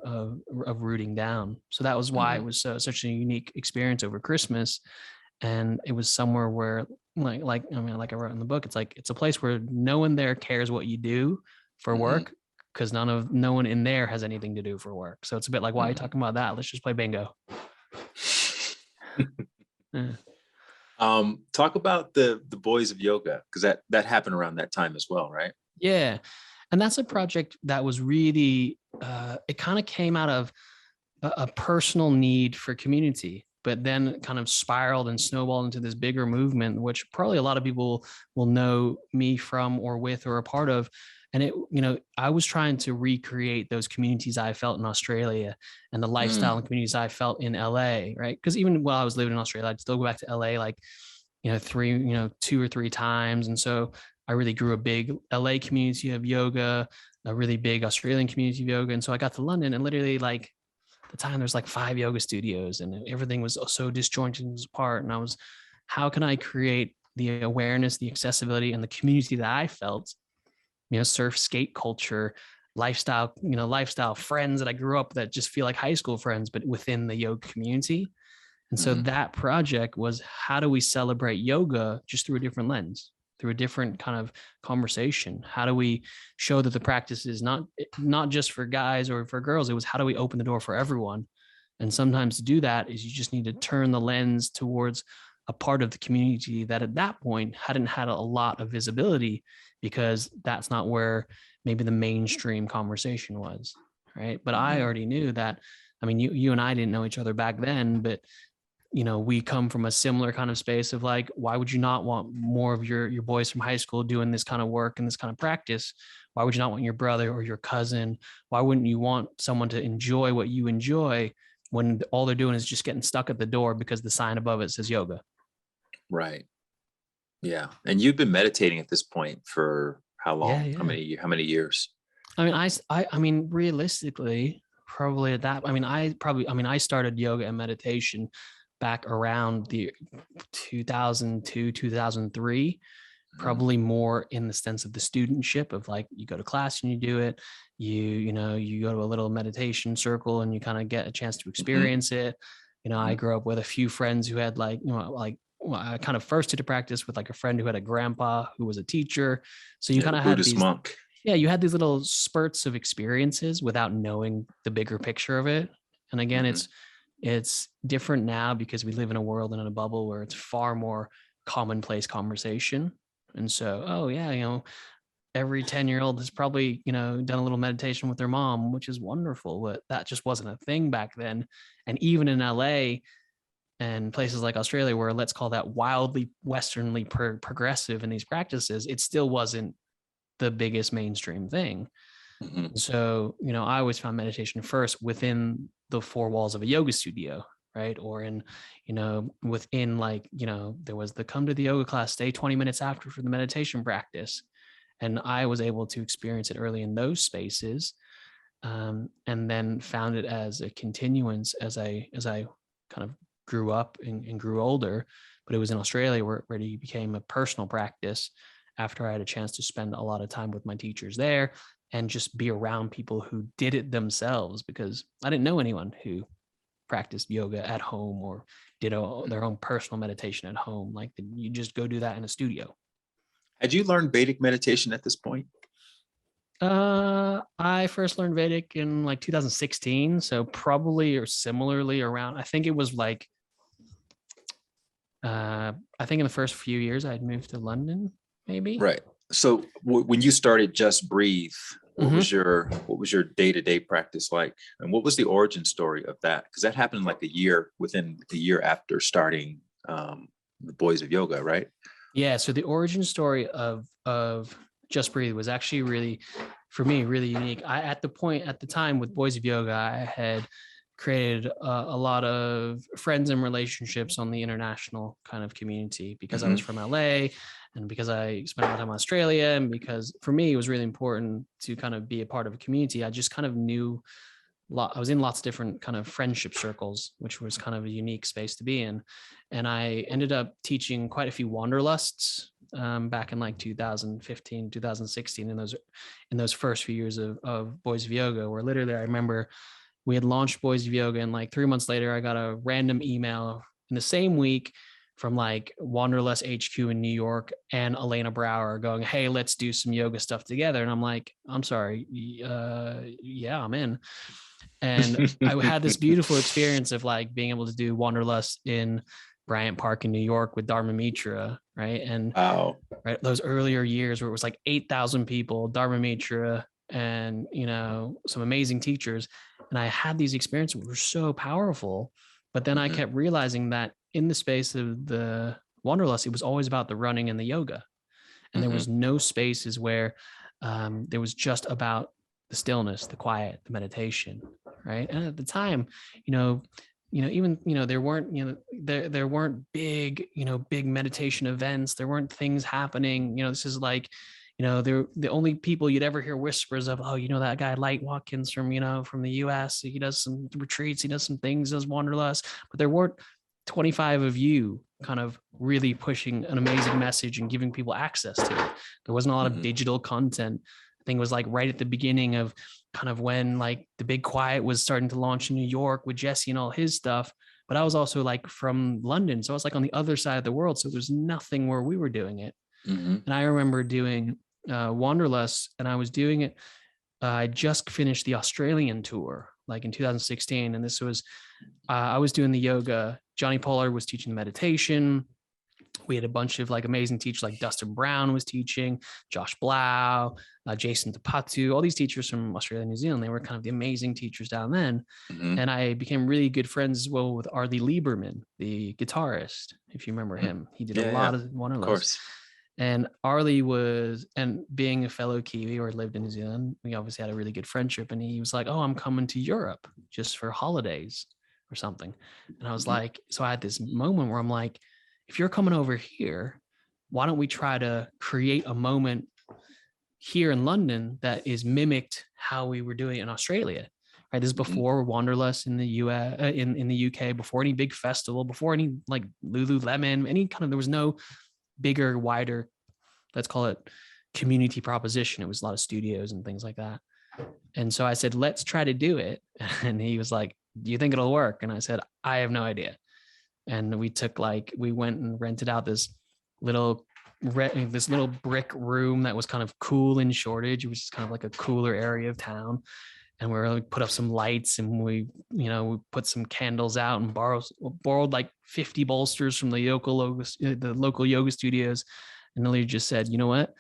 rooting down. So that was why it was such a unique experience over Christmas. And it was somewhere where like I wrote in the book, it's a place where no one there cares what you do for work, because no one in there has anything to do for work. So it's a bit like, why are you talking about that? Let's just play bingo. Yeah. Talk about the Boys of Yoga, because that happened around that time as well, right? Yeah. And that's a project that was really, it kind of came out of a personal need for community, but then kind of spiraled and snowballed into this bigger movement, which probably a lot of people will know me from or with or a part of. And I was trying to recreate those communities I felt in Australia and the lifestyle and communities I felt in LA, right? Because even while I was living in Australia, I'd still go back to LA like, 2 or 3 times. And so I really grew a big LA community of yoga, a really big Australian community of yoga. And so I got to London, and literally like the time there's like 5 yoga studios and everything was so disjointed and apart. And how can I create the awareness, the accessibility, and the community that I felt, surf, skate culture, lifestyle friends that I grew up that just feel like high school friends, but within the yoga community. And so that project was, how do we celebrate yoga just through a different lens, through a different kind of conversation? How do we show that the practice is not just for guys or for girls? It was, how do we open the door for everyone? And sometimes to do that is you just need to turn the lens towards a part of the community that at that point hadn't had a lot of visibility, because that's not where maybe the mainstream conversation was, right? But I already knew that. I mean, you and I didn't know each other back then, but we come from a similar kind of space of like, why would you not want more of your boys from high school doing this kind of work and this kind of practice? Why would you not want your brother or your cousin? Why wouldn't you want someone to enjoy what you enjoy when all they're doing is just getting stuck at the door because the sign above it says yoga? Right. Yeah. And you've been meditating at this point for how long? Yeah. How many years? I mean, realistically, probably at that. I started yoga and meditation back around the 2002, 2003, probably more in the sense of the studentship of like, you go to class and you do it, you go to a little meditation circle and you kind of get a chance to experience it. I grew up with a few friends who had I kind of first did a practice with like a friend who had a grandpa who was a teacher. So you kind of had Buddhist monk. Yeah, you had these little spurts of experiences without knowing the bigger picture of it. And again, it's different now because we live in a world and in a bubble where it's far more commonplace conversation. And so, oh yeah, every 10-year-old has probably, done a little meditation with their mom, which is wonderful, but that just wasn't a thing back then. And even in LA and places like Australia, where let's call that wildly Westernly progressive in these practices, it still wasn't the biggest mainstream thing. So, I always found meditation first within the 4 walls of a yoga studio. right? Or in, within like, there was the come to the yoga class, stay 20 minutes after for the meditation practice. And I was able to experience it early in those spaces, and then found it as a continuance as I kind of grew up and grew older. But it was in Australia where it really became a personal practice after I had a chance to spend a lot of time with my teachers there and just be around people who did it themselves, because I didn't know anyone who practiced yoga at home or did their own personal meditation at home. Like, you just go do that in a studio. Had you learned Vedic meditation at this point? I first learned Vedic in like 2016. So probably or similarly around, I think it was like, I think in the first few years I had moved to London, maybe. Right. So when you started Just Breathe, what was your day-to-day practice like, and what was the origin story of that? Because that happened like within a year after starting the Boys of Yoga, right? Yeah. So the origin story of Just Breathe was actually really, for me, really unique. At the time with Boys of Yoga, I had created a lot of friends and relationships on the international kind of community, because I was from LA, and because I spent a lot of time in Australia, and because for me it was really important to kind of be a part of a community. I just kind of knew I was in lots of different kind of friendship circles, which was kind of a unique space to be in. And I ended up teaching quite a few wanderlusts back in like 2015, 2016, in those first few years of Boys of Yoga, where literally I remember we had launched Boys of Yoga, and like 3 months later, I got a random email in the same week from like Wanderlust HQ in New York and Elena Brower going, "Hey, let's do some yoga stuff together." And I'm like, "I'm sorry. Yeah, I'm in." And I had this beautiful experience of like being able to do Wanderlust in Bryant Park in New York with Dharma Mitra, right? And wow, right, those earlier years where it was like 8,000 people, Dharma Mitra, and some amazing teachers. And I had these experiences that were so powerful. But then I kept realizing that in the space of the Wanderlust, it was always about the running and the yoga. And there was no spaces where there was just about the stillness, the quiet, the meditation, right? And at the time, even there weren't there weren't big big meditation events. There weren't things happening. This is like they're the only people you'd ever hear whispers of. Oh, that guy Light Watkins from the US. He does some retreats. He does some things. Does Wanderlust, but there weren't 25 of you kind of really pushing an amazing message and giving people access to it. There wasn't a lot of digital content. I think it was like right at the beginning of kind of when like the Big Quiet was starting to launch in New York with Jesse and all his stuff. But I was also like from London. So I was like on the other side of the world. So there's nothing where we were doing it. And I remember doing Wanderlust, and I was doing it. I just finished the Australian tour like in 2016. And this was, I was doing the yoga. Johnny Pollard was teaching meditation. We had a bunch of like amazing teachers, like Dustin Brown was teaching, Josh Blau, Jason Tapatu, all these teachers from Australia and New Zealand. They were kind of the amazing teachers down then. And I became really good friends as well with Arlie Lieberman, the guitarist, if you remember him. He did a lot of Wanderlust. And Arlie and being a fellow Kiwi or lived in New Zealand, we obviously had a really good friendship. And he was like, "Oh, I'm coming to Europe just for holidays or something." And I was like, so I had this moment where I'm like, if you're coming over here, why don't we try to create a moment here in London that is mimicked how we were doing it in Australia? Right. This is before Wanderlust in the US, in the UK, before any big festival, before any like Lululemon, there was no bigger, wider, let's call it community proposition. It was a lot of studios and things like that. And so I said, let's try to do it. And he was like, "Do you think it'll work?" And I said, "I have no idea." And we went and rented out this little brick room that was kind of cool in Shoreditch. It was just kind of like a cooler area of town. And we put up some lights, and we put some candles out and borrowed like 50 bolsters from the local yoga studios. And Lily just said, "You know what?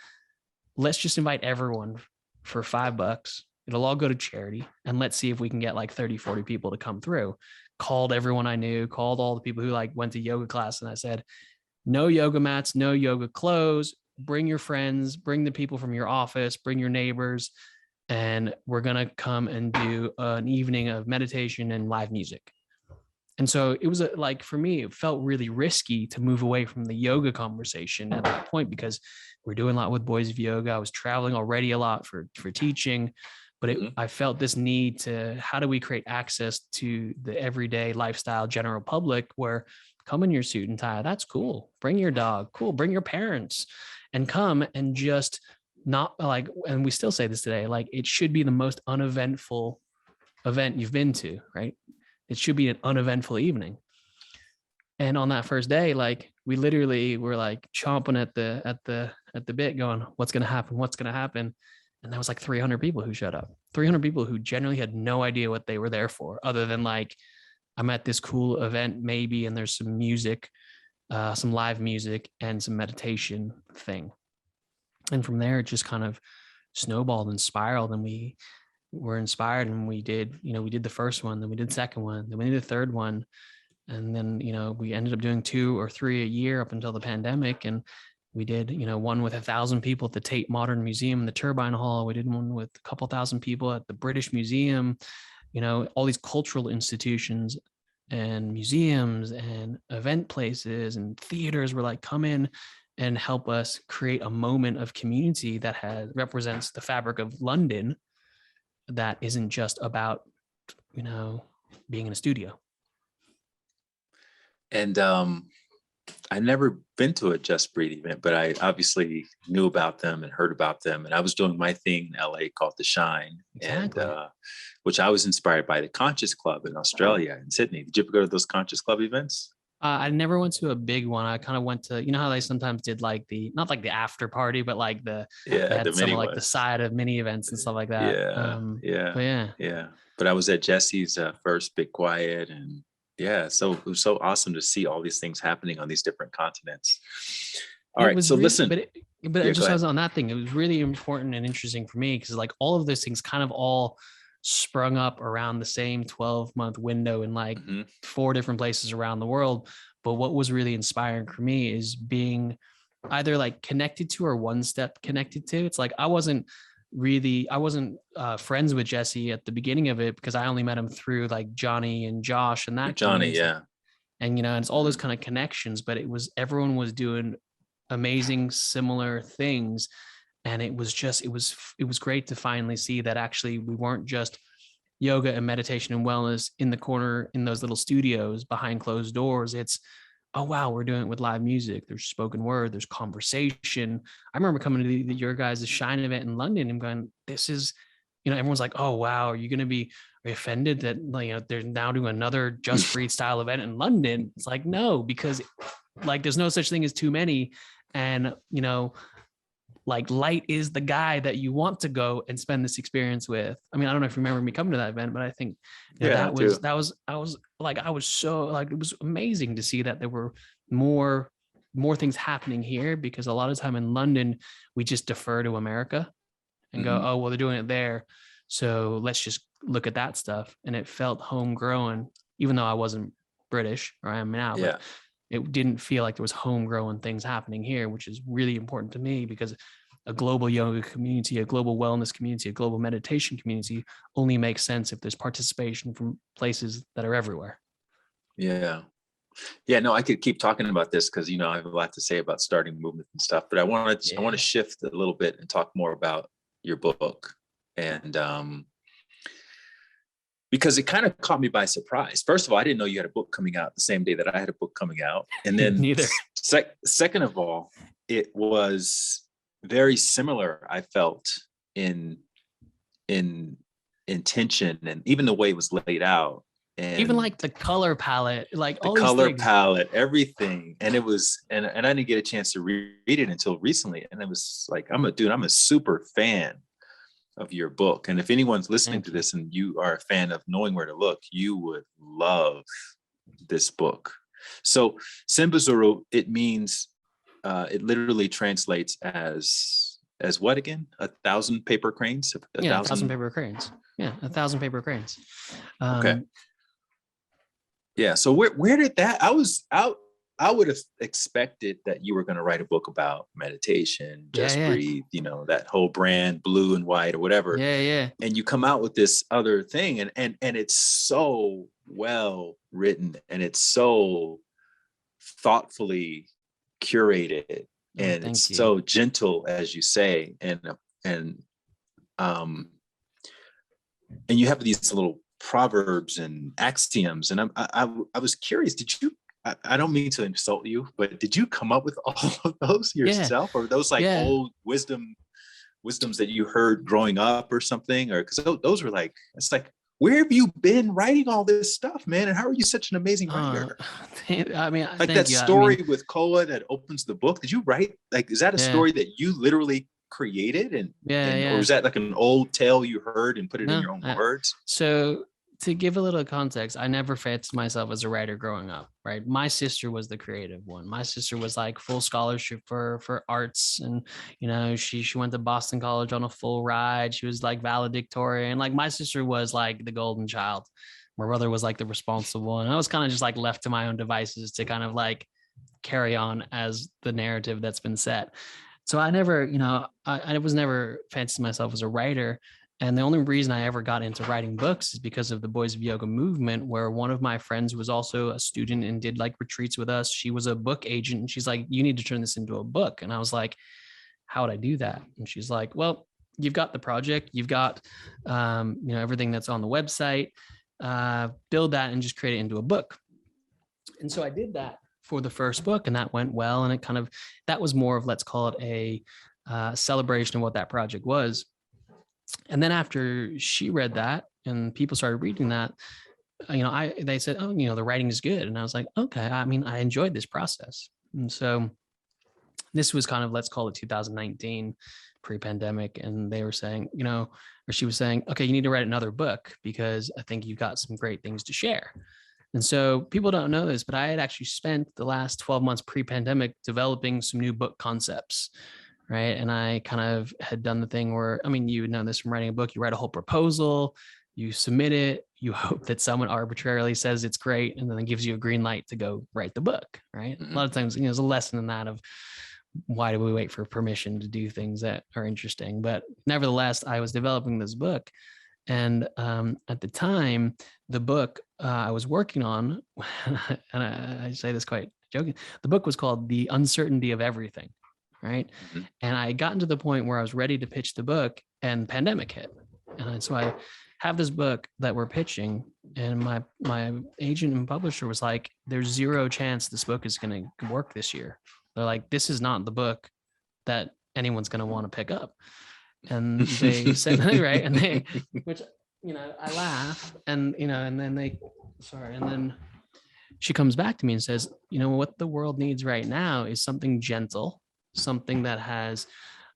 Let's just invite everyone for $5. It'll all go to charity. And let's see if we can get like 30, 40 people to come through." Called everyone I knew, called all the people who like went to yoga class. And I said, "No yoga mats, no yoga clothes. Bring your friends, bring the people from your office, bring your neighbors. And we're going to come and do an evening of meditation and live music." And so it was like, for me, it felt really risky to move away from the yoga conversation at that point, because we're doing a lot with Boys of Yoga. I was traveling already a lot for teaching, but I felt this need to, how do we create access to the everyday lifestyle general public, where come in your suit and tie, that's cool. Bring your dog, cool. Bring your parents and come, and just not like, and we still say this today, like it should be the most uneventful event you've been to, right? It should be an uneventful evening. And on that first day, like we literally were like chomping at the bit, going, what's going to happen? What's going to happen? And that was like 300 people who showed up, 300 people who generally had no idea what they were there for, other than like, I'm at this cool event maybe, and there's some music, some live music and some meditation thing. And from there, it just kind of snowballed and spiraled, and we were inspired, and we did the first one, then we did the second one, then we did the third one. And then, we ended up doing 2 or 3 a year up until the pandemic. And we did, one with 1,000 people at the Tate Modern Museum in the Turbine Hall. We did one with a couple thousand people at the British Museum, all these cultural institutions and museums and event places and theaters were like, come in and help us create a moment of community that represents the fabric of London, that isn't just about, being in a studio. And I never been to a Just Breathe event, but I obviously knew about them and heard about them. And I was doing my thing in LA called The Shine, Exactly. and which I was inspired by the Conscious Club in Australia, in Sydney. Did you ever go to those Conscious Club events? I never went to a big one. I kind of went to, how they sometimes did like not like the after party, but like they Yeah, had the some mini of like the ones. side of mini events and stuff like that. Yeah, yeah, But yeah, yeah. But I was at Jesse's first Big Quiet, and yeah, so it was so awesome to see all these things happening on these different continents. All it right, was so really, listen. but Yeah, just go I was ahead. on that thing. It was really important and interesting for me, because like all of those things kind of all sprung up around the same 12-month window in like Hmm. 4 different places around the world. But what was really inspiring for me is being either like connected to or one step connected to. It's like I wasn't friends with Jesse at the beginning of it, because I only met him through like Johnny and Josh and Through that Johnny, community. yeah. And and it's all those Hmm. kind of connections, but everyone was doing amazing similar things. And it was great to finally see that actually we weren't just yoga and meditation and wellness in the corner in those little studios behind closed doors. It's, oh wow, we're doing it with live music. There's spoken word, there's conversation. I remember coming to your guys' Shine event in London and going, this is, everyone's like, oh wow, are you offended that they're now doing another Just Breathe style event in London? It's like, no, because like there's no such thing as too many. And like light is the guy that you want to go and spend this experience with. I mean, I don't know if you remember me coming to that event, but I think Yeah, I do. I was like, I was so like, it was amazing to see that there were more things happening here, because a lot of time in London, we just defer to America and go, Hmm. oh, well, they're doing it there, so let's just look at that stuff. And it felt homegrown, even though I wasn't British, or I am now, but Yeah. it didn't feel like there was homegrown things happening here, which is really important to me, because a global yoga community, a global wellness community, a global meditation community only makes sense if there's participation from places that are everywhere. Yeah. Yeah, no, I could keep talking about this because I have a lot to say about starting movement and stuff. But I want to Yeah. shift a little bit and talk more about your book, and because it kind of caught me by surprise. First of all, I didn't know you had a book coming out the same day that I had a book coming out, and then Neither. second of all, it was very similar. I felt in in intention, and even the way it was laid out, Even and like the color palette, like the all these color things. palette, everything. And it was, and I didn't get a chance to read it until recently. And it was like, I'm a super fan of your book. And if anyone's listening to Thank you. this and you are a fan of knowing where to look, you would love this book. So Simbazuru, it means, it literally translates as what again? 1,000 paper cranes? A Yeah, 1,000 thousand. paper cranes. Yeah, 1,000 paper cranes. Okay. Yeah. So where did that? I was out. I would have expected that you were going to write a book about meditation, Yeah, just yeah, breathe, that whole brand, blue and white or whatever. yeah, yeah. And you come out with this other thing, and it's so well written, and it's so thoughtfully curated, and Thank it's you. so gentle, as you say, and um and you have these little proverbs and axioms, and I was curious, did you, I don't mean to insult you, but did you come up with all of those Yeah. yourself, or those like Yeah. old wisdoms that you heard growing up or something? Or because those were like, it's like, where have you been writing all this stuff, man, and how are you such an amazing writer? I mean, Like that thank you. I mean, story with Koa that opens the book, did you write, like, is that a yeah, story that you literally created, and or yeah. was that like an old tale you heard and put it in No, your own words? so to give a little context, I never fancied myself as a writer growing up, right? My sister was the creative one. My sister was like full scholarship for arts, and she went to Boston College on a full ride. She was like valedictorian. Like my sister was like the golden child. My brother was like the responsible one. I was kind of just like left to my own devices to kind of like carry on as the narrative that's been set. So I never, I was never fancying myself as a writer. And the only reason I ever got into writing books is because of the Boys of Yoga movement, where one of my friends was also a student and did like retreats with us. She was a book agent, and she's like, you need to turn this into a book. And I was like, how would I do that? And she's like, well, you've got the project, you've got, everything that's on the website, build that and just create it into a book. And so I did that for the first book, and that went well. And that was more of, let's call it a celebration of what that project was. And then after she read that and people started reading that, they said, oh, the writing is good. And I was like, okay, I mean, I enjoyed this process. And so this was kind of, let's call it 2019, pre-pandemic. And they were saying, or she was saying, okay, you need to write another book because I think you've got some great things to share. And so people don't know this, but I had actually spent the last 12 months pre-pandemic developing some new book concepts, right? And I kind of had done the thing where, I mean, you know this from writing a book, you write a whole proposal, you submit it, you hope that someone arbitrarily says it's great, and then it gives you a green light to go write the book, right? Mm-hmm. A lot of times, there's a lesson in that of why do we wait for permission to do things that are interesting? But nevertheless, I was developing this book. And at the time, the book I was working on, and I say this quite joking, the book was called The Uncertainty of Everything, right? Mm-hmm. And I had gotten to the point where I was ready to pitch the book, and pandemic hit. And so I have this book that we're pitching, and my agent and publisher was like, there's zero chance this book is going to work this year. They're like, this is not the book that anyone's going to want to pick up. And they said, right. And they, which, I laugh, and, and then she comes back to me and says, what the world needs right now is something gentle, something that has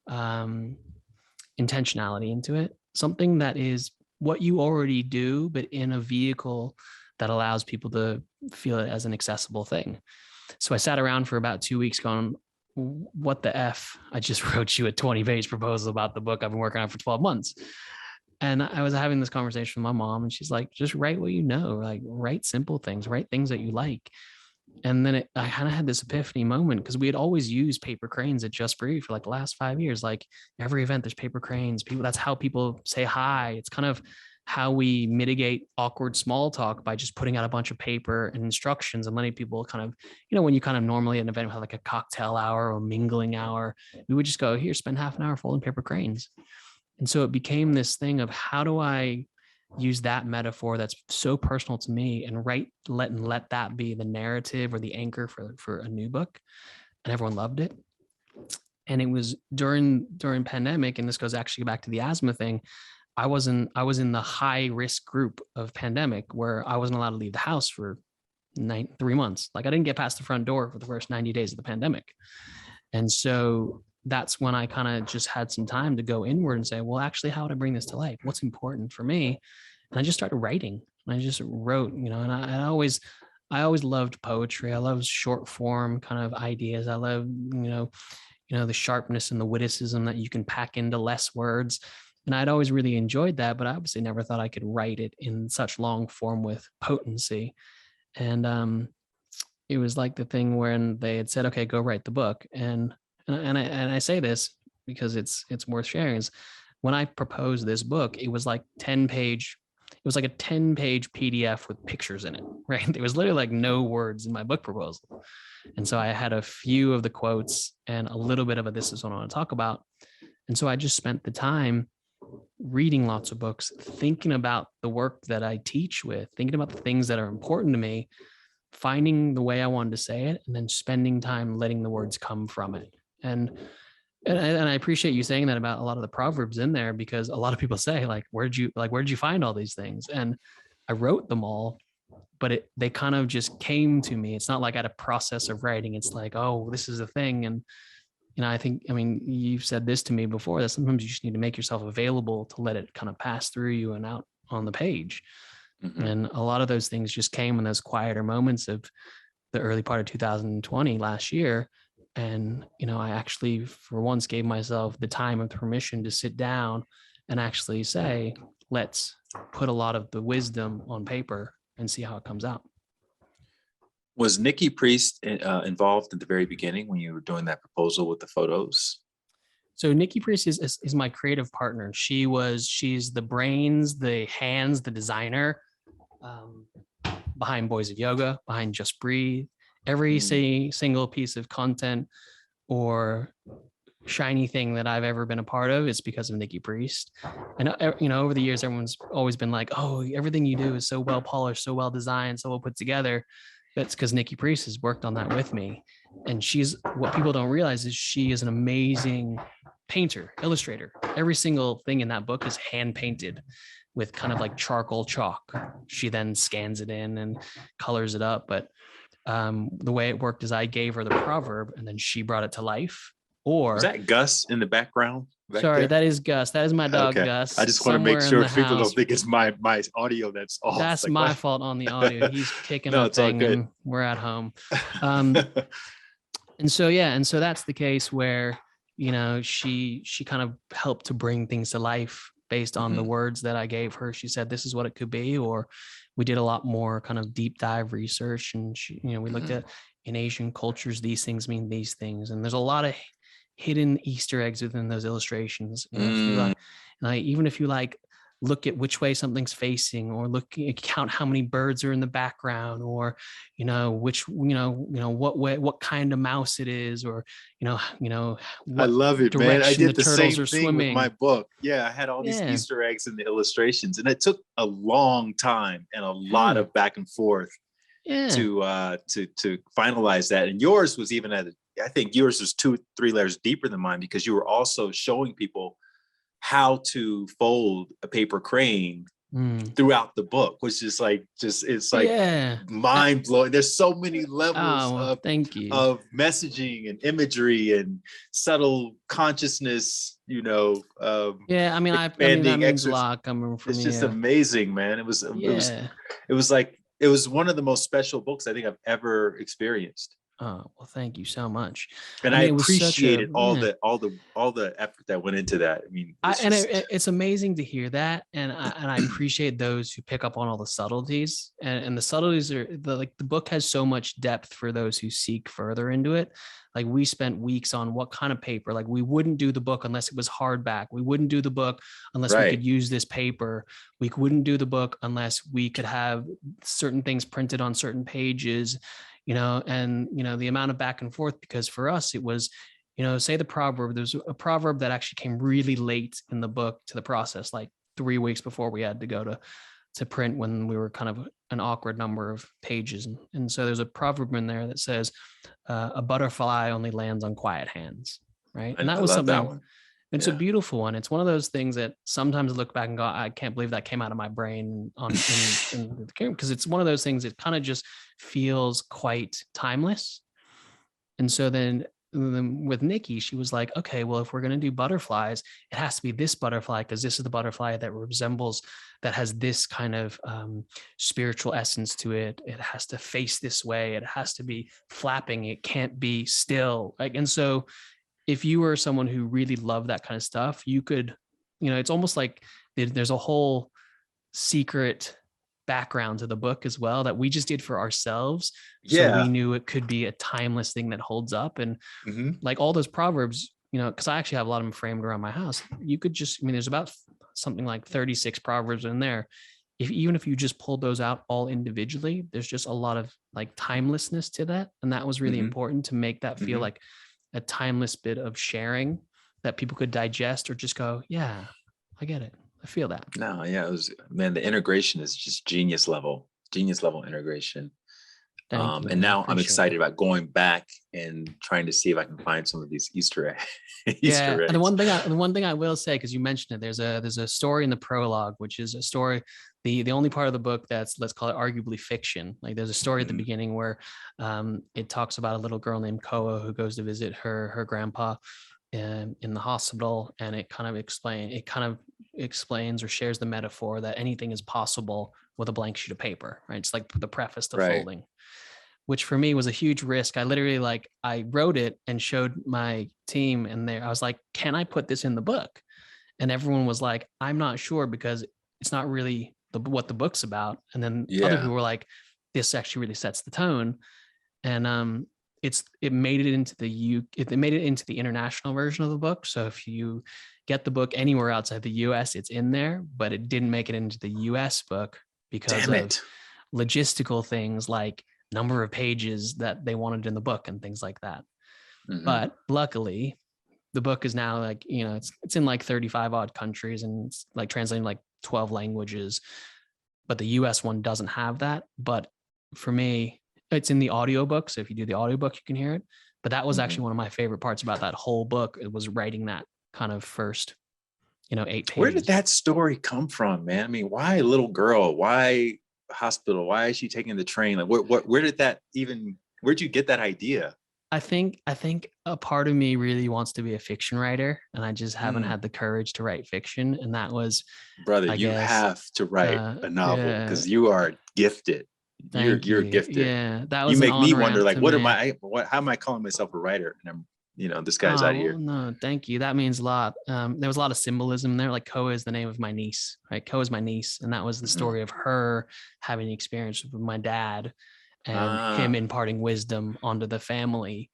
intentionality into it, something that is what you already do, but in a vehicle that allows people to feel it as an accessible thing. So I sat around for about 2 weeks going, what the F? I just wrote you a 20-page proposal about the book I've been working on for 12 months. And I was having this conversation with my mom, and she's like, just write what you know, like write simple things, write things that you like. And then I kind of had this epiphany moment, because we had always used paper cranes at Just Breathe for like the last 5 years. Like every event, there's paper cranes. People, that's how people say hi. It's kind of how we mitigate awkward small talk, by just putting out a bunch of paper and instructions and letting people kind of, when you kind of normally at an event have like a cocktail hour or mingling hour, we would just go, here, spend half an hour folding paper cranes. And so it became this thing of, how do I use that metaphor that's so personal to me and let that be the narrative or the anchor for a new book. And everyone loved it. And it was during pandemic, and this goes actually back to the asthma thing. I was in the high risk group of pandemic, where I wasn't allowed to leave the house for 3 months. Like I didn't get past the front door for the first 90 days of the pandemic. And so that's when I kind of just had some time to go inward and say, well, actually, how would I bring this to life? What's important for me? And I just started writing. And I just wrote, and I always loved poetry. I love short form kind of ideas. I love, the sharpness and the witticism that you can pack into less words. And I'd always really enjoyed that, but I obviously never thought I could write it in such long form with potency. And it was like the thing when they had said, okay, go write the book. And I say this because it's worth sharing, is when I proposed this book, it was like 10-page. was like a 10-page PDF with pictures in it, right? There was literally like no words in my book proposal. And so I had a few of the quotes and a little bit of a, this is what I want to talk about. And so I just spent the time reading lots of books, thinking about the work that I teach with, thinking about the things that are important to me, finding the way I wanted to say it, and then spending time letting the words come from it. And I appreciate you saying that about a lot of the proverbs in there, because a lot of people say like, where'd you find all these things? And I wrote them all, but they kind of just came to me. It's not like I had a process of writing. It's like, oh, this is a thing. And, I mean, you've said this to me before, that sometimes you just need to make yourself available to let it kind of pass through you and out on the page. Mm-hmm. And a lot of those things just came in those quieter moments of the early part of 2020 last year. And, I actually for once gave myself the time and permission to sit down and actually say, let's put a lot of the wisdom on paper and see how it comes out. Was Nikki Priest involved at the very beginning when you were doing that proposal with the photos? So Nikki Priest is my creative partner. She's the brains, the hands, the designer behind Boys of Yoga, behind Just Breathe. Every single piece of content or shiny thing that I've ever been a part of, it's because of Nikki Priest. And, over the years, everyone's always been like, oh, everything you do is so well polished, so well designed, so well put together. That's because Nikki Priest has worked on that with me. And what people don't realize is she is an amazing painter, illustrator. Every single thing in that book is hand painted with kind of like charcoal chalk. She then scans it in and colors it up. But the way it worked is I gave her the proverb and then she brought it to life. Or is that Gus in the background? Sorry, there? That is Gus. That is my dog, okay. Gus. I just want to make sure people don't think it's my audio that's off. That's like, my fault on the audio. He's kicking a thing and we're at home. And so that's the case where, she kind of helped to bring things to life based on the words that I gave her. She said, this is what it could be. Or we did a lot more kind of deep dive research, and we looked at, in Asian cultures, these things mean these things. And there's a lot of hidden Easter eggs within those illustrations. Even if you look at which way something's facing, or count how many birds are in the background, or what way, what kind of mouse it is, or I love it, man. I did the same thing with my book. Yeah, I had all these Easter eggs in the illustrations, and it took a long time and a lot of back and forth to finalize that. And yours was even I think yours was 2-3 layers deeper than mine, because you were also showing people how to fold a paper crane throughout the book, which is mind blowing. There's so many levels of messaging and imagery and subtle consciousness, that means a lot coming from you. It's just amazing, man. It was one of the most special books I think I've ever experienced. Oh, well, thank you so much. And I appreciated all the effort that went into that. I mean, it's amazing to hear that. And I appreciate those who pick up on all the subtleties, and the subtleties are the book has so much depth for those who seek further into it. Like, we spent weeks on what kind of paper. Like, we wouldn't do the book unless it was hardback. We wouldn't do the book unless we could use this paper. We wouldn't do the book unless we could have certain things printed on certain pages. The amount of back and forth, because for us, it was, say the proverb, there's a proverb that actually came really late in the book to the process, like 3 weeks before we had to go to print, when we were kind of an awkward number of pages. And so there's a proverb in there that says, a butterfly only lands on quiet hands. Right. And that was something. That one. It's a beautiful one. It's one of those things that sometimes I look back and go, I can't believe that came out of my brain in the camera, because it's one of those things that kind of just feels quite timeless. And so then with Nikki, she was like, okay, well, if we're going to do butterflies, it has to be this butterfly, because this is the butterfly that has this kind of spiritual essence to it. It has to face this way. It has to be flapping. It can't be still. And so if you were someone who really loved that kind of stuff, you could, it's almost like there's a whole secret background to the book as well that we just did for ourselves. So we knew it could be a timeless thing that holds up. And like all those proverbs, because I actually have a lot of them framed around my house. You could just, there's about something like 36 proverbs in there. even if you just pulled those out all individually, there's just a lot of like timelessness to that. And that was really Mm-hmm. important to make that feel Mm-hmm. like a timeless bit of sharing that people could digest or just go, yeah, I get it. I feel that. No, yeah, it was, man, the integration is just genius level integration. Thank you, And man. I now I'm appreciate excited it. about going back and trying to see if I can find some of these Yeah, Easter and the eggs. one thing I will say, because you mentioned it, there's a story in the prologue, which is a story, the only part of the book that's, let's call it arguably fiction. Like there's a story at the Mhm. beginning where it talks about a little girl named Koa who goes to visit her grandpa in the hospital, and it kind of explains or shares the metaphor that anything is possible with a blank sheet of paper, right? It's like the preface to Right. folding, which for me was a huge risk. I literally I wrote it and showed my team, and I was like, can I put this in the book? And everyone was like, I'm not sure, because it's not really what the book's about. And then other Yeah. people were like, this actually really sets the tone. And it made it into it made it into the international version of the book. So if you get the book anywhere outside the US, it's in there, but it didn't make it into the US book because Damn of it. logistical things like number of pages that they wanted in the book and things like that. Hmm. But luckily, the book is now it's in like 35 odd countries, and it's like translating like 12 languages. But the US one doesn't have that. But for me, it's in the audiobook. So if you do the audiobook, you can hear it. But that was Hmm. actually one of my favorite parts about that whole book. It was writing that kind of first, 8 Where did pages. that story come from, man? I mean, why a little girl? Why hospital? Why is she taking the train? Like, where did that even? Where'd you get that idea? I think a part of me really wants to be a fiction writer, and I just haven't Mm, had the courage to write fiction. And that was, brother, I you guess, have to write a novel yeah, because you are gifted. thank You're you. gifted. Yeah, that You was an make me on wonder, ramp like, to what am me. I? What? How am I calling myself a writer? And this guy's Oh, out well, here. no, thank you. That means a lot. There was a lot of symbolism there. Like Koa is the name of my niece, right? Koa is my niece, and that was the Mhm. story of her having the experience with my dad and him Ah, imparting wisdom onto the family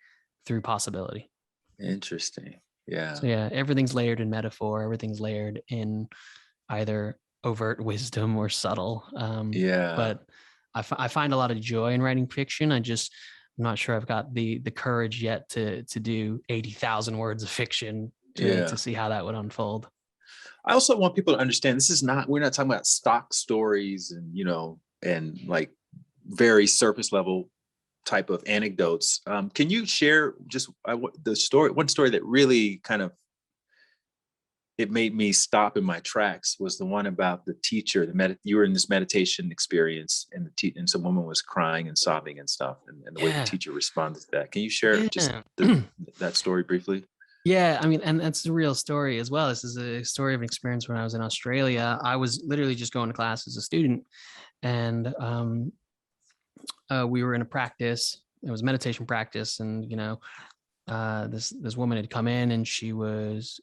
through possibility. interesting. Yeah, So yeah, everything's layered in metaphor. Everything's layered in either overt wisdom or subtle. yeah, But I find a lot of joy in writing fiction. I'm not sure I've got the courage yet to do 80,000 words of fiction to yeah. see how that would unfold. I also want people to understand this is not. We're not talking about stock stories and and like very surface level type of anecdotes. Can you share just the story? One story that really kind of it made me stop in my tracks was the one about the teacher. You were in this meditation experience, and and some woman was crying and sobbing and stuff, and the way the Yeah. teacher responded to that. Can you share just Yeah. that story briefly? Yeah, I mean, and that's a real story as well. This is a story of an experience when I was in Australia. I was literally just going to class as a student, and we were in a practice. It was meditation practice, and this woman had come in, and she was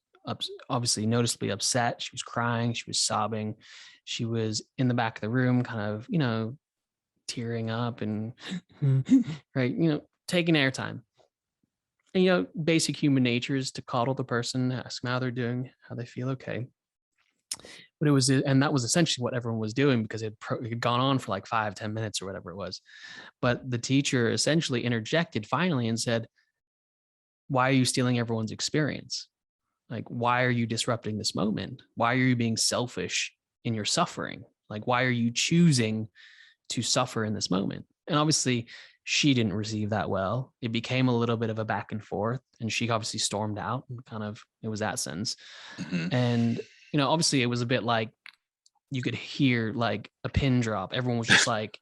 obviously noticeably upset. She was crying. She was sobbing. She was in the back of the room, kind of tearing up and right, taking airtime. And basic human nature is to coddle the person, ask them how they're doing, how they feel okay. But and that was essentially what everyone was doing, because it had gone on for like 5-10 minutes or whatever it was. But the teacher essentially interjected finally and said, why are you stealing everyone's experience? Like, why are you disrupting this moment? Why are you being selfish in your suffering? Like, why are you choosing to suffer in this moment? And obviously, she didn't receive that well. It became a little bit of a back and forth, and she obviously stormed out, and kind of, it was that sense. Hmm. And, obviously, it was a bit like you could hear like a pin drop. Everyone was just like,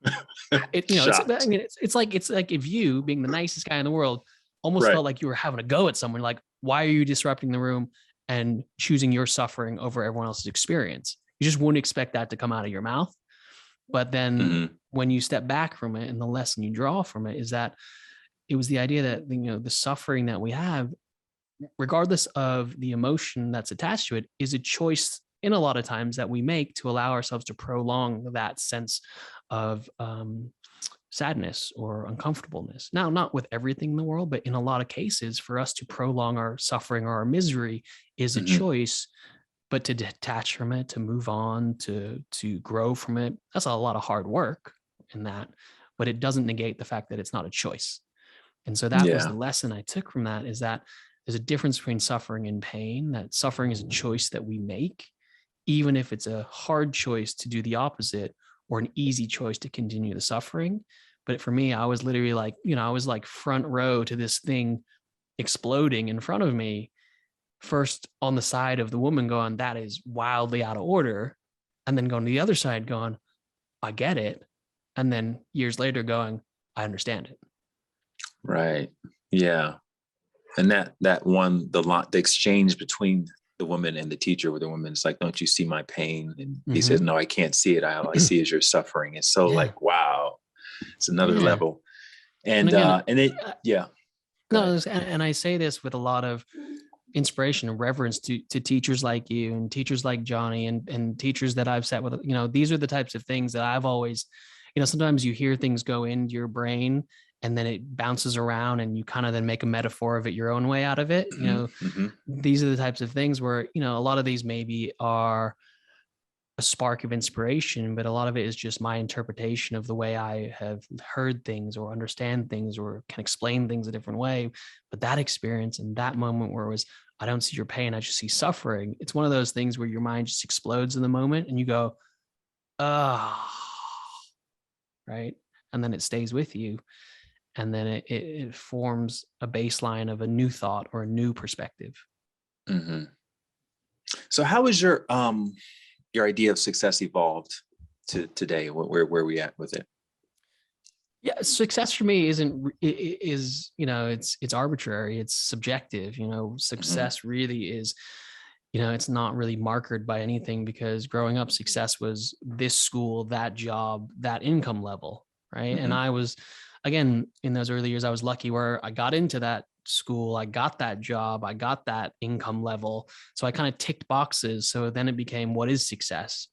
I Shocked. mean, it's like if you, being the nicest guy in the world, almost Right. felt like you were having a go at someone. Like, why are you disrupting the room and choosing your suffering over everyone else's experience? You just wouldn't expect that to come out of your mouth. But then Hmm. when you step back from it, and the lesson you draw from it is that it was the idea that the suffering that we have, regardless of the emotion that's attached to it, is a choice in a lot of times that we make to allow ourselves to prolong that sense of sadness or uncomfortableness. Now, not with everything in the world, but in a lot of cases, for us to prolong our suffering or our misery is a Hmm. choice but to detach from it, to move on, to grow from it, that's a lot of hard work in that, but it doesn't negate the fact that it's not a choice. And so that was Yeah. the lesson I took from that, is that there's a difference between suffering and pain, that suffering is a choice that we make, even if it's a hard choice to do the opposite or an easy choice to continue the suffering. But for me, I was literally like, I was like front row to this thing exploding in front of me, first on the side of the woman going, that is wildly out of order. And then going to the other side going, I get it. And then years later going, I understand it. Right. Yeah. And the exchange between the woman and the teacher, where the woman is like, don't you see my pain? And he says, no, I can't see it. All I see is your suffering. It's so like, wow, it's another level. And again, yeah. No, and I say this with a lot of inspiration and reverence to teachers like you and teachers like Johnny and teachers that I've sat with. These are the types of things that I've always, sometimes you hear things go into your brain and then it bounces around and you kind of then make a metaphor of it your own way out of it. These are the types of things where, a lot of these maybe are a spark of inspiration, but a lot of it is just my interpretation of the way I have heard things or understand things or can explain things a different way. But that experience and that moment where it was, I don't see your pain, I just see suffering. It's one of those things where your mind just explodes in the moment and you go, oh, right. And then it stays with you. And then it forms a baseline of a new thought or a new perspective. Mm-hmm. So how is your idea of success evolved to today? Where are we at with it? Yeah, success for me is it's arbitrary, it's subjective. Success really is, it's not really markered by anything, because growing up, success was this school, that job, that income level, right? And I was, again, in those early years, I was lucky where I got into that school, I got that job, I got that income level. So I kind of ticked boxes. So then it became, what is success?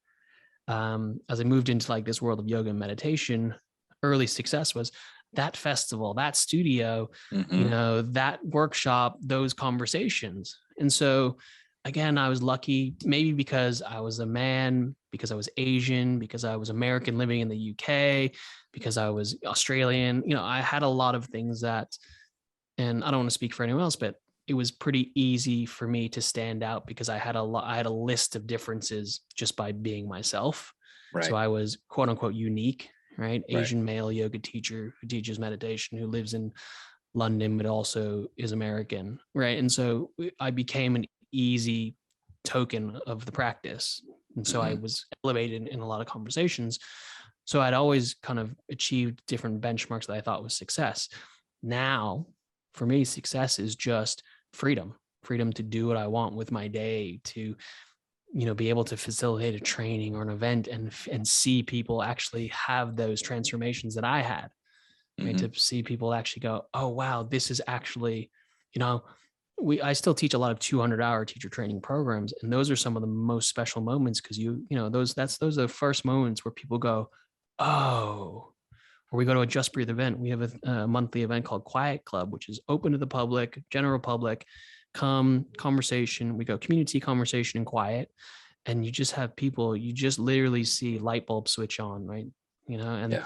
As I moved into like this world of yoga and meditation, early success was that festival, that studio, that workshop, those conversations. And so again, I was lucky, maybe because I was a man, because I was Asian, because I was American living in the UK, because I was Australian. I had a lot of things that, and I don't want to speak for anyone else, but it was pretty easy for me to stand out because I had a list of differences just by being myself. Right. So I was quote unquote unique, right? Asian male yoga teacher who teaches meditation, who lives in London, but also is American, right? And so I became an easy token of the practice. And so I was elevated in a lot of conversations. So I'd always kind of achieved different benchmarks that I thought was success. Now, for me, success is just freedom to do what I want with my day, to, be able to facilitate a training or an event and see people actually have those transformations that I had, right? To see people actually go, oh, wow, this is actually, I still teach a lot of 200-hour teacher training programs. And those are some of the most special moments, because those are the first moments where people go, oh. Or we go to a Just Breathe event. We have a monthly event called Quiet Club, which is open to the public, general public. Come, conversation. We go community, conversation, and quiet. And you just have people, you just literally see light bulbs switch on, right? And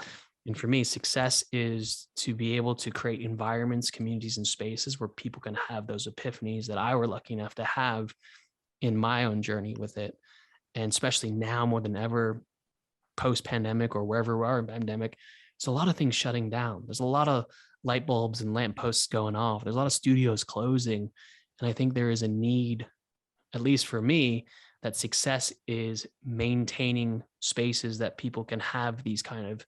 for me, success is to be able to create environments, communities, and spaces where people can have those epiphanies that I were lucky enough to have in my own journey with it. And especially now more than ever, post-pandemic or wherever we are in pandemic, there's a lot of things shutting down. There's a lot of light bulbs and lampposts going off. There's a lot of studios closing. And I think there is a need, at least for me, that success is maintaining spaces that people can have these kind of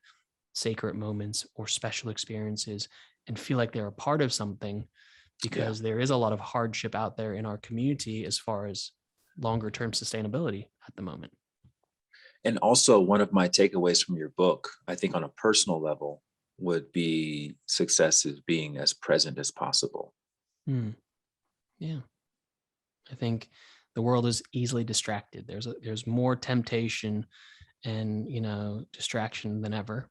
sacred moments or special experiences and feel like they're a part of something, because there is a lot of hardship out there in our community as far as longer term sustainability at the moment. And also, one of my takeaways from your book, I think on a personal level, would be success is being as present as possible. Yeah. I think the world is easily distracted. There's more temptation and, distraction than ever.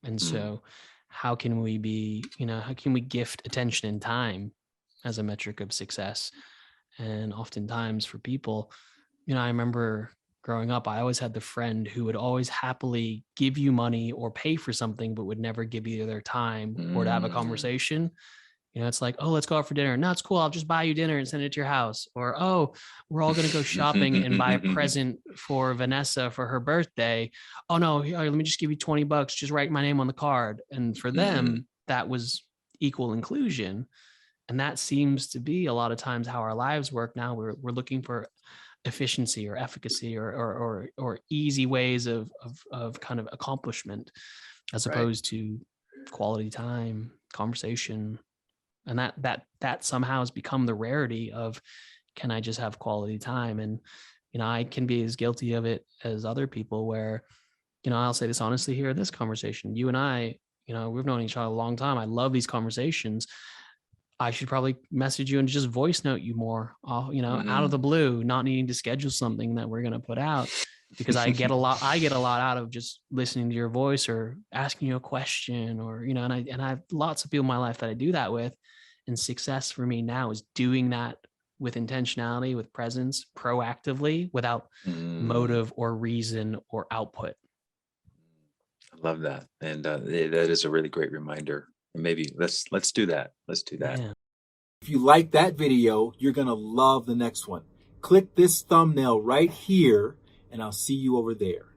And so how can we gift attention and time as a metric of success? And oftentimes for people, I remember growing up, I always had the friend who would always happily give you money or pay for something, but would never give you their time or to have a Mm. conversation. It's like, oh, let's go out for dinner. No, it's cool. I'll just buy you dinner and send it to your house. Or, oh, we're all going to go shopping and buy a present for Vanessa for her birthday. Oh, no, here, let me just give you $20. Just write my name on the card. And for them, that was equal inclusion. And that seems to be a lot of times how our lives work now. We're looking for efficiency or efficacy or easy ways of kind of accomplishment, as Right. opposed to quality time, conversation. And that somehow has become the rarity of, can I just have quality time? And I can be as guilty of it as other people, where I'll say this honestly here in this conversation. You and I, we've known each other a long time. I love these conversations. I should probably message you and just voice note you more, out of the blue, not needing to schedule something that we're going to put out, because I get a lot out of just listening to your voice or asking you a question, or, and I have lots of people in my life that I do that with. And success for me now is doing that with intentionality, with presence, proactively, without motive or reason or output. I love that. And that is a really great reminder. And maybe let's do that. Let's do that. Yeah. If you like that video, you're going to love the next one. Click this thumbnail right here, and I'll see you over there.